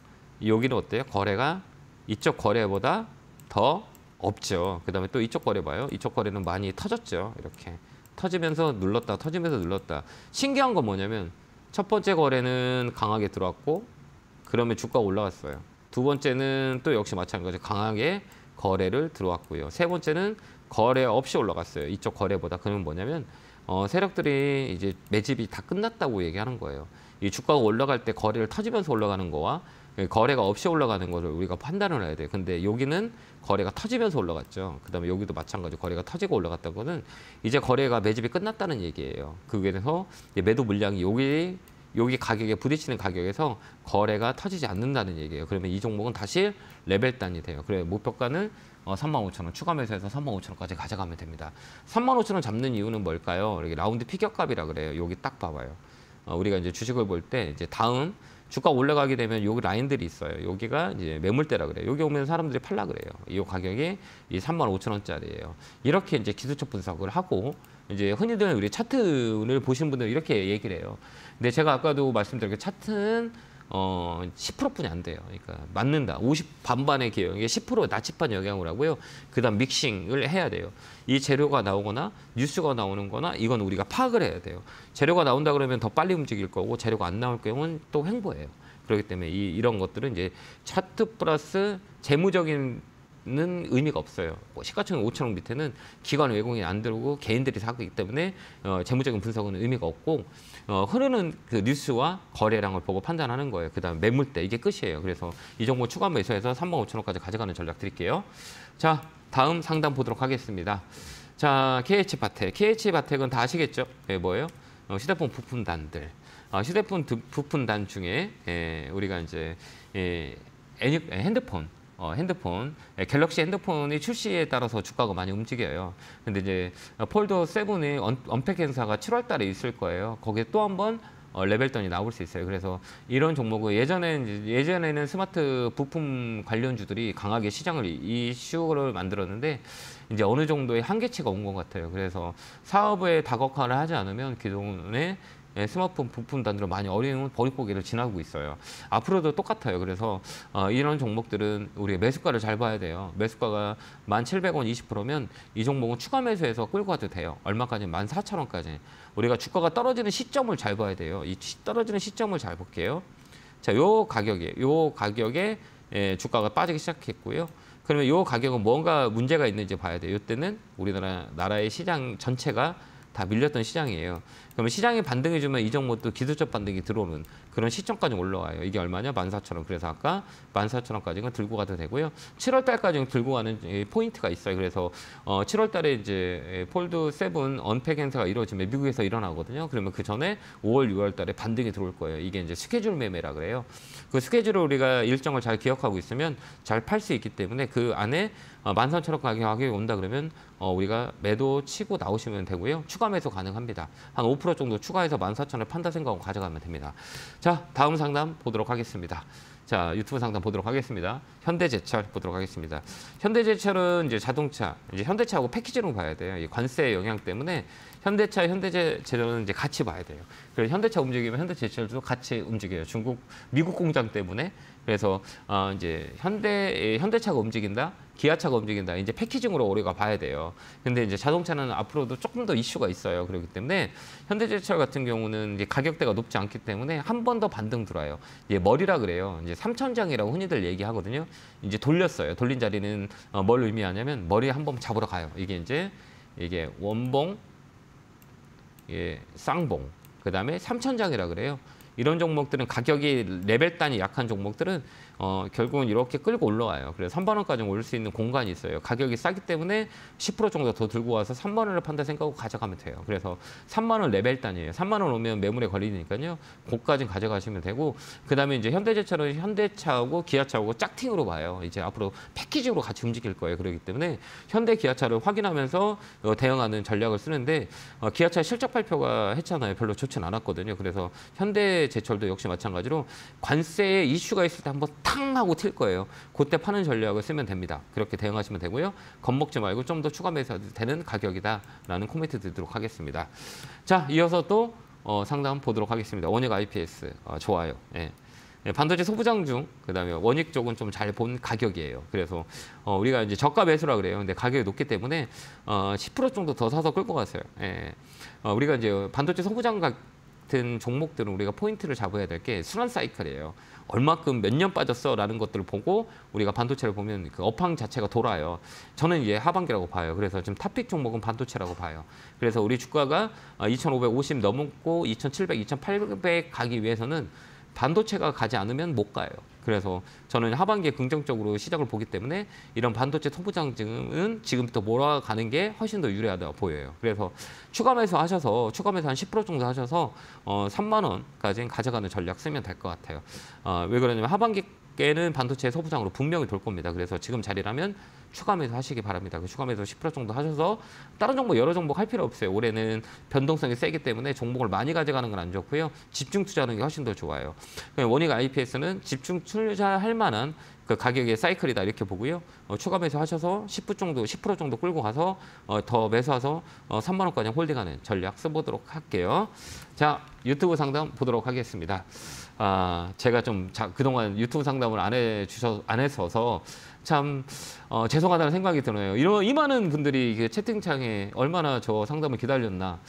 여기는 어때요? 거래가 이쪽 거래보다 더 없죠. 그다음에 또 이쪽 거래 봐요. 이쪽 거래는 많이 터졌죠. 이렇게 터지면서 눌렀다, 터지면서 눌렀다. 신기한 건 뭐냐면 첫 번째 거래는 강하게 들어왔고 그러면 주가 올라갔어요. 두 번째는 또 역시 마찬가지로 강하게 거래를 들어왔고요. 세 번째는 거래 없이 올라갔어요. 이쪽 거래보다. 그러면 뭐냐면 세력들이 이제 매집이 다 끝났다고 얘기하는 거예요. 이 주가가 올라갈 때 거래를 터지면서 올라가는 거와 거래가 없이 올라가는 거를 우리가 판단을 해야 돼요. 근데 여기는 거래가 터지면서 올라갔죠. 그다음에 여기도 마찬가지로 거래가 터지고 올라갔다는 거는 이제 거래가 매집이 끝났다는 얘기예요. 그게서 매도 물량이 여기 가격에 부딪히는 가격에서 거래가 터지지 않는다는 얘기예요. 그러면 이 종목은 다시 레벨단이 돼요. 그래 목표가는 35,000원 추가 매수해서 35,000원까지 가져가면 됩니다. 35,000원 잡는 이유는 뭘까요? 이렇게 라운드 피격값이라 그래요. 여기 딱 봐봐요. 우리가 이제 주식을 볼 때 이제 다음 주가 올라가게 되면 여기 라인들이 있어요. 여기가 이제 매물대라 그래요. 여기 오면 사람들이 팔라 그래요. 이 가격이 이 35,000원짜리예요. 이렇게 이제 기술적 분석을 하고 이제 흔히들 우리 차트를 보신 분들 이렇게 얘기를 해요. 근데 제가 아까도 말씀드렸게 차트는 10%뿐이 안 돼요. 그러니까 맞는다. 50 반반의 기회, 이게 10% 나치판 영향을 하고요. 그다음 믹싱을 해야 돼요. 이 재료가 나오거나 뉴스가 나오는 거나 이건 우리가 파악을 해야 돼요. 재료가 나온다 그러면 더 빨리 움직일 거고 재료가 안 나올 경우는 또 횡보예요. 그렇기 때문에 이런 것들은 이제 차트 플러스 재무적인 는 의미가 없어요. 시가총액 5천억 밑에는 기관 외국인이 안 들어오고 개인들이 사고 있기 때문에 재무적인 분석은 의미가 없고 흐르는 그 뉴스와 거래량을 보고 판단하는 거예요. 그다음 매물대 이게 끝이에요. 그래서 이 종목 추가 매수해서 35,000원까지 가져가는 전략 드릴게요. 자, 다음 상담 보도록 하겠습니다. 자, KH바텍. KH바텍은 다 아시겠죠? 네, 뭐예요? 휴대폰 부품단들. 휴대폰 부품 단중에 우리가 이제 핸드폰 갤럭시 핸드폰이 출시에 따라서 주가가 많이 움직여요. 근데 이제 폴드 7의 언팩 행사가 7월 달에 있을 거예요. 거기에 또 한 번 레벨던이 나올 수 있어요. 그래서 이런 종목은 예전에는 스마트 부품 관련주들이 강하게 시장을 이슈를 만들었는데 이제 어느 정도의 한계치가 온 것 같아요. 그래서 사업의 다각화를 하지 않으면 기존에 스마트폰 부품단들은 많이 어려운 버리고기를 지나고 있어요. 앞으로도 똑같아요. 그래서 이런 종목들은 우리 매수가를 잘 봐야 돼요. 매수가가 1,700원 20%면 이 종목은 추가 매수해서 끌고 가도 돼요. 얼마까지? 14,000원까지. 우리가 주가가 떨어지는 시점을 잘 봐야 돼요. 이 떨어지는 시점을 잘 볼게요. 자, 요 가격에 주가가 빠지기 시작했고요. 그러면 요 가격은 뭔가 문제가 있는지 봐야 돼요. 이때는 우리나라의 시장 전체가 다 밀렸던 시장이에요. 그러면 시장이 반등해주면 이 종목도 기술적 반등이 들어오는 그런 시점까지 올라와요. 이게 얼마냐? 14,000원. 그래서 아까 14,000원까지는 들고 가도 되고요. 7월 달까지는 들고 가는 포인트가 있어요. 그래서 7월 달에 이제 폴드 7 언팩 행사가 이루어지면 미국에서 일어나거든요. 그러면 그 전에 5월, 6월 달에 반등이 들어올 거예요. 이게 이제 스케줄 매매라 그래요. 그 스케줄을 우리가 일정을 잘 기억하고 있으면 잘 팔 수 있기 때문에 그 안에 13,000원 가격이 온다 그러면 우리가 매도 치고 나오시면 되고요. 추가 매수 가능합니다. 한 5% 정도 추가해서 14,000원을 판다 생각하고 가져가면 됩니다. 자, 다음 상담 보도록 하겠습니다. 자, 유튜브 상담 보도록 하겠습니다. 현대제철 보도록 하겠습니다. 현대제철은 이제 자동차, 이제 현대차하고 패키지로 봐야 돼요. 이 관세 영향 때문에 현대차, 현대제철은 이제 같이 봐야 돼요. 그래서 현대차 움직이면 현대제철도 같이 움직여요. 미국 공장 때문에. 그래서 이제 현대차가 움직인다, 기아차가 움직인다. 이제 패키징으로 우리가 봐야 돼요. 근데 이제 자동차는 앞으로도 조금 더 이슈가 있어요. 그렇기 때문에 현대제철 같은 경우는 이제 가격대가 높지 않기 때문에 한 번 더 반등 들어와요. 이게 머리라 그래요. 이제 3천장이라고 흔히들 얘기하거든요. 이제 돌렸어요. 돌린 자리는 뭘 의미하냐면 머리 한 번 잡으러 가요. 이게 원봉, 쌍봉, 그다음에 3천장이라 그래요. 이런 종목들은 가격이 레벨 단이 약한 종목들은 결국은 이렇게 끌고 올라와요. 그래서 3만 원까지 올 수 있는 공간이 있어요. 가격이 싸기 때문에 10% 정도 더 들고 와서 3만 원을 판다 생각하고 가져가면 돼요. 그래서 3만 원 레벨 단이에요. 3만 원 오면 매물에 걸리니까요. 그까지 가져가시면 되고, 그다음에 이제 현대제철은 현대차하고 기아차하고 짝팅으로 봐요. 이제 앞으로 패키지로 같이 움직일 거예요. 그렇기 때문에 현대 기아차를 확인하면서 대응하는 전략을 쓰는데 기아차 실적 발표가 했잖아요. 별로 좋진 않았거든요. 그래서 현대제철도 역시 마찬가지로 관세에 이슈가 있을 때 한번 탕 하고 튈 거예요. 그때 파는 전략을 쓰면 됩니다. 그렇게 대응하시면 되고요. 겁먹지 말고 좀 더 추가 매수해도 되는 가격이다라는 코멘트 드리도록 하겠습니다. 자, 이어서 또 상담 보도록 하겠습니다. 원익 IPS 좋아요. 반도체 소부장 중 그다음에 원익 쪽은 좀 잘 본 가격이에요. 그래서 우리가 이제 저가 매수라 그래요. 근데 가격이 높기 때문에 10% 정도 더 사서 끌고 갔어요. 우리가 이제 반도체 소부장 같은 종목들은 우리가 포인트를 잡아야 될 게 순환 사이클이에요. 얼마큼 몇 년 빠졌어라는 것들을 보고 우리가 반도체를 보면 그 업황 자체가 돌아요. 저는 이제 하반기라고 봐요. 그래서 지금 탑픽 종목은 반도체라고 봐요. 그래서 우리 주가가 2,550 넘었고 2,700, 2,800 가기 위해서는 반도체가 가지 않으면 못 가요. 그래서 저는 하반기에 긍정적으로 시작을 보기 때문에 이런 반도체 소부장은 지금부터 몰아가는 게 훨씬 더 유리하다 보여요. 그래서 추가 매수 한 10% 정도 하셔서 3만 원까지 가져가는 전략 쓰면 될 것 같아요. 왜 그러냐면 하반기에는 반도체 소부장으로 분명히 돌 겁니다. 그래서 지금 자리라면 추가 매수 하시기 바랍니다. 그 추가 매수 10% 정도 하셔서 다른 종목 여러 종목 할 필요 없어요. 올해는 변동성이 세기 때문에 종목을 많이 가져가는 건 안 좋고요. 집중 투자하는 게 훨씬 더 좋아요. 원익 IPS는 집중 투자할 만한 그 가격의 사이클이다 이렇게 보고요. 추가 매수 하셔서 10% 정도 끌고 가서 더 매수해서 3만 원까지 홀딩하는 전략 써보도록 할게요. 자, 유튜브 상담 보도록 하겠습니다. 제가 좀 그동안 유튜브 상담을 안 했어서 참 죄송하다는 생각이 드네요. 이 많은 분들이 채팅창에 얼마나 저 상담을 기다렸나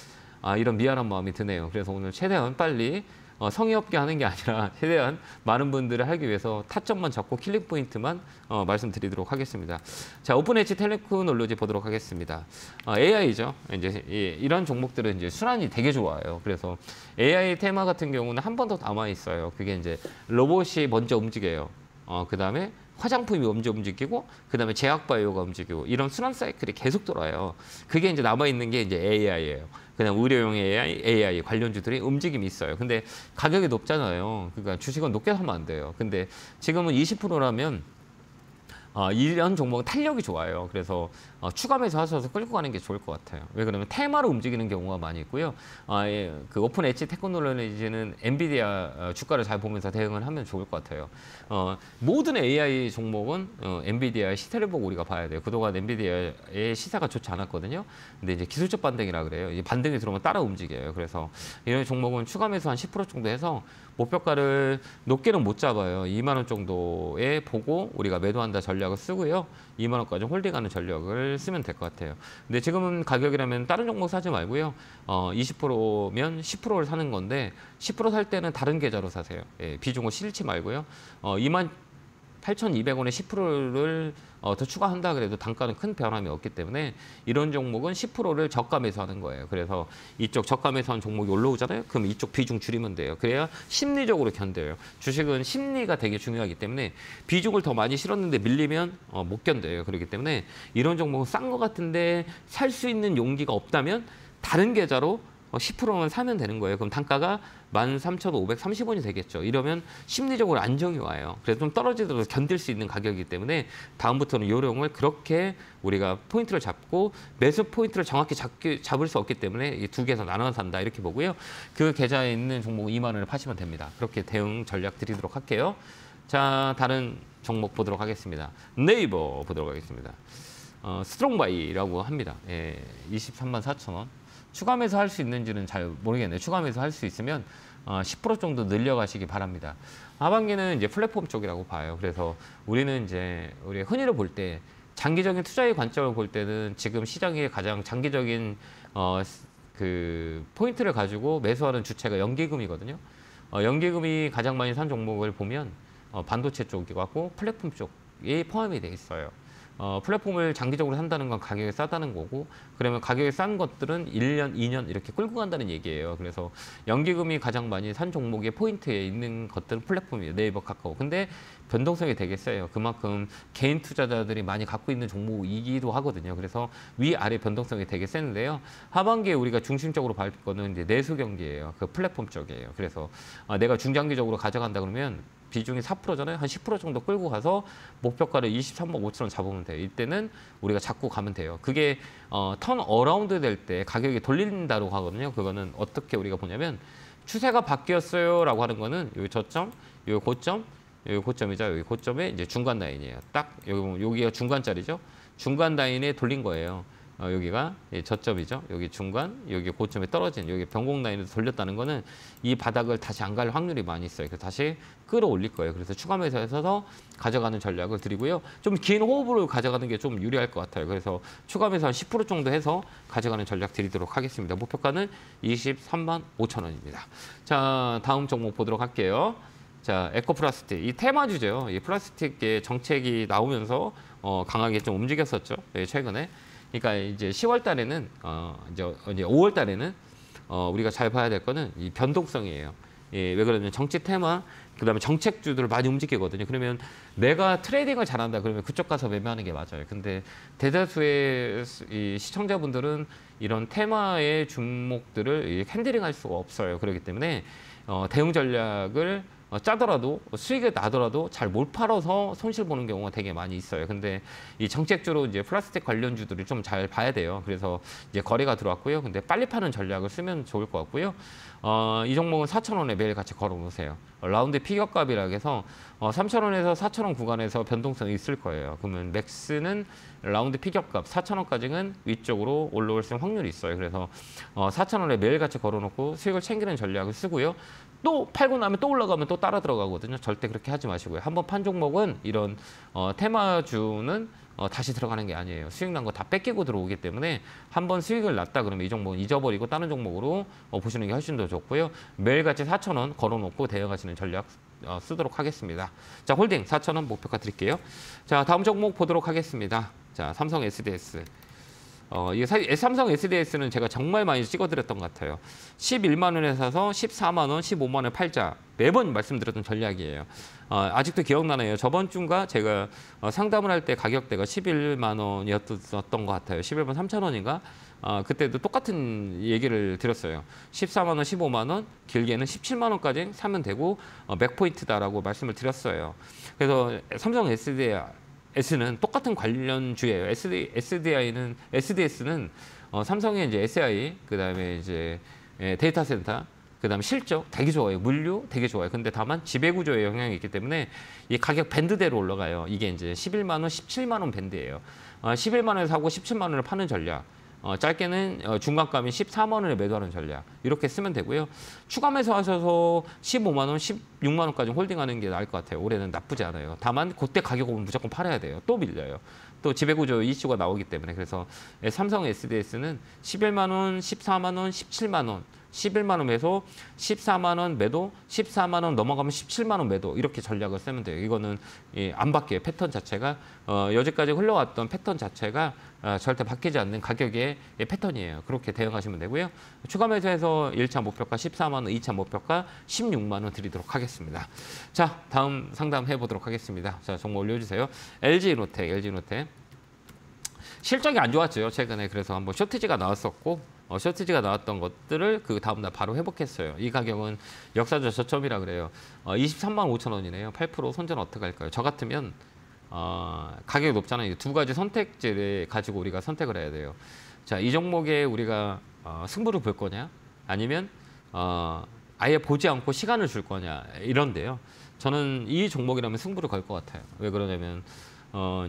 이런 미안한 마음이 드네요. 그래서 오늘 최대한 빨리 성의 없게 하는 게 아니라 최대한 많은 분들을 하기 위해서 타점만 잡고 킬링 포인트만 말씀드리도록 하겠습니다. 자, 오픈 엣지 테크놀로지 보도록 하겠습니다. AI죠. 이제 이런 종목들은 이제 순환이 되게 좋아요. 그래서 AI 테마 같은 경우는 한 번 더 남아 있어요. 그게 이제 로봇이 먼저 움직여요. 그다음에 화장품이 먼저 움직이고 그다음에 제약바이오가 움직이고 이런 순환 사이클이 계속 돌아요. 그게 이제 남아 있는 게 이제 AI예요. 그냥 의료용 AI 관련주들이 움직임이 있어요. 근데 가격이 높잖아요. 그러니까 주식은 높게 사면 안 돼요. 근데 지금은 20%라면 이런 종목은 탄력이 좋아요. 그래서 추가 매수하셔서 끌고 가는 게 좋을 것 같아요. 왜 그러면 테마로 움직이는 경우가 많이 있고요. 그 오픈 엣지 테크놀로지는 엔비디아 주가를 잘 보면서 대응을 하면 좋을 것 같아요. 모든 AI 종목은 엔비디아의 시세를 보고 우리가 봐야 돼요. 그동안 엔비디아의 시세가 좋지 않았거든요. 근데 이제 기술적 반등이라 그래요. 이 반등이 들어오면 따라 움직여요. 그래서 이런 종목은 추가 매수 한 10% 정도 해서 목표가를 높게는 못 잡아요. 2만 원 정도에 보고 우리가 매도한다 전략을 쓰고요. 2만 원까지 홀딩하는 전략을 쓰면 될 것 같아요. 근데 지금은 가격이라면 다른 종목 사지 말고요. 20%면 10%를 사는 건데 10% 살 때는 다른 계좌로 사세요. 예, 비중을 실지 말고요. 28,200원에 10%를 더 추가한다 그래도 단가는 큰 변함이 없기 때문에 이런 종목은 10%를 저가 매수하는 거예요. 그래서 이쪽 저가 매수한 종목이 올라오잖아요. 그럼 이쪽 비중 줄이면 돼요. 그래야 심리적으로 견뎌요. 주식은 심리가 되게 중요하기 때문에 비중을 더 많이 실었는데 밀리면 못 견뎌요. 그렇기 때문에 이런 종목은 싼 것 같은데 살 수 있는 용기가 없다면 다른 계좌로 10%만 사면 되는 거예요. 그럼 단가가 13,530원이 되겠죠. 이러면 심리적으로 안정이 와요. 그래서 좀 떨어지더라도 견딜 수 있는 가격이기 때문에 다음부터는 요령을 그렇게 우리가 포인트를 잡고 매수 포인트를 정확히 잡을 수 없기 때문에 이 두 개에서 나눠서 산다 이렇게 보고요. 그 계좌에 있는 종목 2만 원을 파시면 됩니다. 그렇게 대응 전략 드리도록 할게요. 자, 다른 종목 보도록 하겠습니다. 네이버 보도록 하겠습니다. 스트롱바이라고 합니다. 예, 23만 4천 원. 추가 매수 할 수 있는지는 잘 모르겠네요. 추가 매수 할 수 있으면 10% 정도 늘려가시기 바랍니다. 하반기는 이제 플랫폼 쪽이라고 봐요. 그래서 우리는 이제 우리 흔히를 볼 때 장기적인 투자의 관점을 볼 때는 지금 시장의 가장 장기적인 그 포인트를 가지고 매수하는 주체가 연기금이거든요. 연기금이 가장 많이 산 종목을 보면 반도체 쪽이고 플랫폼 쪽이 포함이 돼 있어요. 플랫폼을 장기적으로 산다는 건 가격이 싸다는 거고 그러면 가격이 싼 것들은 1년, 2년 이렇게 끌고 간다는 얘기예요. 그래서 연기금이 가장 많이 산 종목의 포인트에 있는 것들은 플랫폼이에요. 네이버, 카카오. 근데 변동성이 되게 세요. 그만큼 개인 투자자들이 많이 갖고 있는 종목이기도 하거든요. 그래서 위아래 변동성이 되게 세는데요. 하반기에 우리가 중심적으로 볼 거는 이제 내수 경기예요. 그 플랫폼 쪽이에요. 그래서 내가 중장기적으로 가져간다 그러면 비중이 4%잖아요. 한 10% 정도 끌고 가서 목표가를 23만 5천 원 잡으면 돼요. 이때는 우리가 잡고 가면 돼요. 그게 턴 어라운드 될 때 가격이 돌린다고 하거든요. 그거는 어떻게 우리가 보냐면 추세가 바뀌었어요라고 하는 거는 여기 저점, 여기 고점, 여기 고점이죠. 여기 고점에 이제 중간 라인이에요. 딱 여기가 중간짜리죠. 중간 라인에 돌린 거예요. 여기가 저점이죠. 여기 중간, 여기 고점에 떨어진 여기 변곡 라인에서 돌렸다는 거는 이 바닥을 다시 안 갈 확률이 많이 있어요. 그래서 다시 끌어올릴 거예요. 그래서 추가 매수해서 가져가는 전략을 드리고요. 좀 긴 호흡으로 가져가는 게 좀 유리할 것 같아요. 그래서 추가 매수 한 10% 정도 해서 가져가는 전략 드리도록 하겠습니다. 목표가는 23만 5천 원입니다. 자, 다음 종목 보도록 할게요. 자, 에코플라스틱. 이 테마주죠. 이 플라스틱의 정책이 나오면서 강하게 좀 움직였었죠. 최근에. 그러니까 이제 10월 달에는 이제 5월 달에는 우리가 잘 봐야 될 거는 이 변동성이에요. 예, 왜 그러냐면 정치 테마, 그다음에 정책주들을 많이 움직이거든요. 그러면 내가 트레이딩을 잘한다 그러면 그쪽 가서 매매하는 게 맞아요. 근데 대다수의 이 시청자분들은 이런 테마의 종목들을 핸들링할 수가 없어요. 그렇기 때문에 대응 전략을 짜더라도 수익이 나더라도 잘 못 팔아서 손실 보는 경우가 되게 많이 있어요. 근데 이 정책주로 이제 플라스틱 관련주들이 좀 잘 봐야 돼요. 그래서 이제 거래가 들어왔고요. 근데 빨리 파는 전략을 쓰면 좋을 것 같고요. 이 종목은 4,000원에 매일 같이 걸어 놓으세요. 라운드 피격값이라 해서 3,000원에서 4,000원 구간에서 변동성이 있을 거예요. 그러면 맥스는 라운드 피격값 4,000원까지는 위쪽으로 올라올 수 있는 확률이 있어요. 그래서 4,000원에 매일 같이 걸어 놓고 수익을 챙기는 전략을 쓰고요. 또 팔고 나면 또 올라가면 또 따라 들어가거든요. 절대 그렇게 하지 마시고요. 한번 판 종목은 이런 테마주는 다시 들어가는 게 아니에요. 수익 난 거 다 뺏기고 들어오기 때문에 한번 수익을 났다 그러면 이 종목은 잊어버리고 다른 종목으로 보시는 게 훨씬 더 좋고요. 매일같이 4,000원 걸어놓고 대응하시는 전략 쓰도록 하겠습니다. 자, 홀딩 4,000원 목표가 드릴게요. 자, 다음 종목 보도록 하겠습니다. 자, 삼성 SDS. 이게 사실 삼성 SDS는 제가 정말 많이 찍어드렸던 것 같아요. 11만 원에 사서 14만 원, 15만 원에 팔자. 매번 말씀드렸던 전략이에요. 아직도 기억나네요. 저번 주인가 제가 상담을 할 때 가격대가 11만 원이었던 것 같아요. 11만 3천 원인가? 그때도 똑같은 얘기를 드렸어요. 14만 원, 15만 원, 길게는 17만 원까지 사면 되고 맥포인트다라고 말씀을 드렸어요. 그래서 삼성 SDS는 똑같은 관련주예요. SDS는 삼성의 이제 SI, 그다음에 이제 데이터 센터, 그다음에 실적 되게 좋아요. 물류 되게 좋아요. 근데 다만 지배구조의 영향이 있기 때문에 이 가격 밴드대로 올라가요. 이게 이제 11만 원, 17만 원 밴드예요. 11만 원에 사고 17만 원을 파는 전략. 짧게는 중간감이 14만 원에 매도하는 전략. 이렇게 쓰면 되고요. 추가 매수하셔서 15만 원, 16만 원까지 홀딩하는 게 나을 것 같아요. 올해는 나쁘지 않아요. 다만 그때 가격 오면 무조건 팔아야 돼요. 또 밀려요. 또 지배구조 이슈가 나오기 때문에. 그래서 삼성 SDS는 11만 원, 14만 원, 17만 원. 11만 원 매도, 14만 원 매도, 14만 원 넘어가면 17만 원 매도 이렇게 전략을 쓰면 돼요. 이거는 안 바뀌어요. 패턴 자체가 여지까지 흘러왔던 패턴 자체가 절대 바뀌지 않는 가격의 패턴이에요. 그렇게 대응하시면 되고요. 추가 매수해서 1차 목표가 14만 원, 2차 목표가 16만 원 드리도록 하겠습니다. 자, 다음 상담 해보도록 하겠습니다. 자, 종목 올려주세요. LG노텍. 실적이 안 좋았죠, 최근에. 그래서 한번 쇼티지가 나왔었고 쇼티지가 나왔던 것들을 그 다음날 바로 회복했어요. 이 가격은 역사적 저점이라 그래요. 23만 5천 원이네요. 8% 손절 어떻게 할까요? 저 같으면 가격이 높잖아요. 두 가지 선택지를 가지고 우리가 선택을 해야 돼요. 자, 이 종목에 우리가 승부를 볼 거냐? 아니면 아예 보지 않고 시간을 줄 거냐? 이런데요. 저는 이 종목이라면 승부를 걸 것 같아요. 왜 그러냐면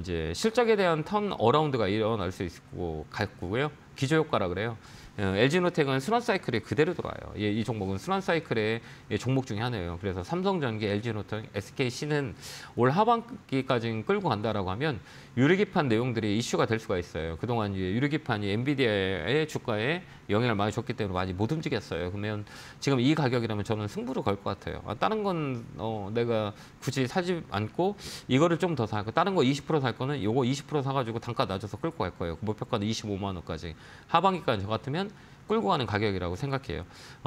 이제 실적에 대한 턴 어라운드가 일어날 수 있고 같고요. 기저효과라 그래요. LG노텍은 순환 사이클이 그대로 돌아요. 이 종목은 순환 사이클의 종목 중에 하나예요. 그래서 삼성전기, LG노텍, SKC는 올 하반기까지 끌고 간다라고 하면 유리기판 내용들이 이슈가 될 수가 있어요. 그동안 유리기판이 엔비디아의 주가에 영향을 많이 줬기 때문에 많이 못 움직였어요. 그러면 지금 이 가격이라면 저는 승부를 걸 것 같아요. 다른 건 내가 굳이 사지 않고 이거를 좀 더 사고 다른 거 20% 살 거는 이거 20% 사가지고 단가 낮춰서 끌고 갈 거예요. 목표가는 25만 원까지. 하반기까지 저 같으면 끌고 가는 가격이라고 생각해요.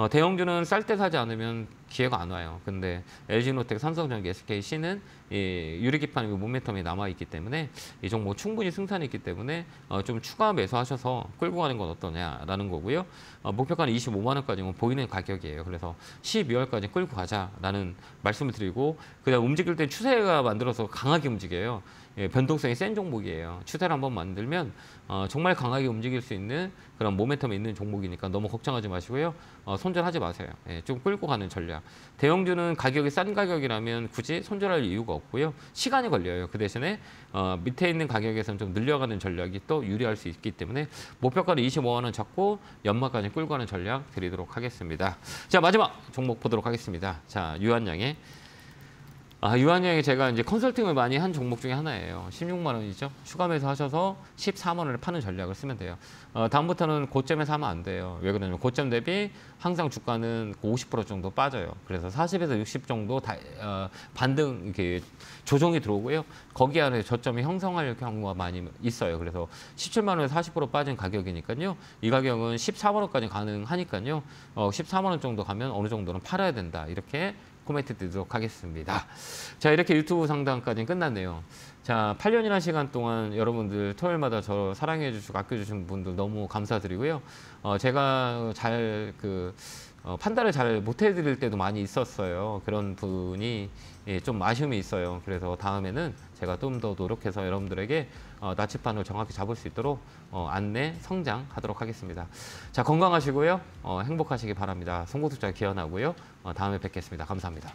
대형주는 쌀 때 사지 않으면 기회가 안 와요. 근데 LG노텍, 삼성전기, SKC는 유리기판 모멘텀이 남아있기 때문에 이 종목 충분히 승산이 있기 때문에 좀 추가 매수하셔서 끌고 가는 건 어떠냐라는 거고요. 목표가는 25만 원까지는 보이는 가격이에요. 그래서 12월까지 끌고 가자라는 말씀을 드리고 그다음 움직일 때 추세가 만들어서 강하게 움직여요. 변동성이 센 종목이에요. 추세를 한번 만들면 정말 강하게 움직일 수 있는 그런 모멘텀이 있는 종목이니까 너무 걱정하지 마시고요. 손절하지 마세요. 좀 끌고 가는 전략. 대형주는 가격이 싼 가격이라면 굳이 손절할 이유가 없고요. 시간이 걸려요. 그 대신에 밑에 있는 가격에서는 좀 늘려가는 전략이 또 유리할 수 있기 때문에 목표가는 25만 원 잡고 연말까지 끌고 가는 전략 드리도록 하겠습니다. 자, 마지막 종목 보도록 하겠습니다. 자, 유한양의 유한양이 제가 이제 컨설팅을 많이 한 종목 중에 하나예요. 16만 원이죠. 추가 매수 하셔서 14만 원을 파는 전략을 쓰면 돼요. 다음부터는 고점에 사면 안 돼요. 왜 그러냐면 고점 대비 항상 주가는 50% 정도 빠져요. 그래서 40에서 60 정도 반등 이렇게 조정이 들어오고요. 거기 안에 저점이 형성할 경우가 많이 있어요. 그래서 17만 원에 40% 빠진 가격이니까요. 이 가격은 14만 원까지 가능하니까요. 14만 원 정도 가면 어느 정도는 팔아야 된다. 이렇게 코멘트 드리도록 하겠습니다. 자, 이렇게 유튜브 상담까지 끝났네요. 자, 8년이라는 시간 동안 여러분들 토요일마다 저 사랑해 주시고 아껴 주신 분들 너무 감사드리고요. 제가 잘 판단을 잘 못 해드릴 때도 많이 있었어요. 그런 분이 좀 아쉬움이 있어요. 그래서 다음에는 제가 좀 더 노력해서 여러분들에게 나치판을 정확히 잡을 수 있도록 안내, 성장하도록 하겠습니다. 자, 건강하시고요. 행복하시기 바랍니다. 송고투자 기원하고요. 다음에 뵙겠습니다. 감사합니다.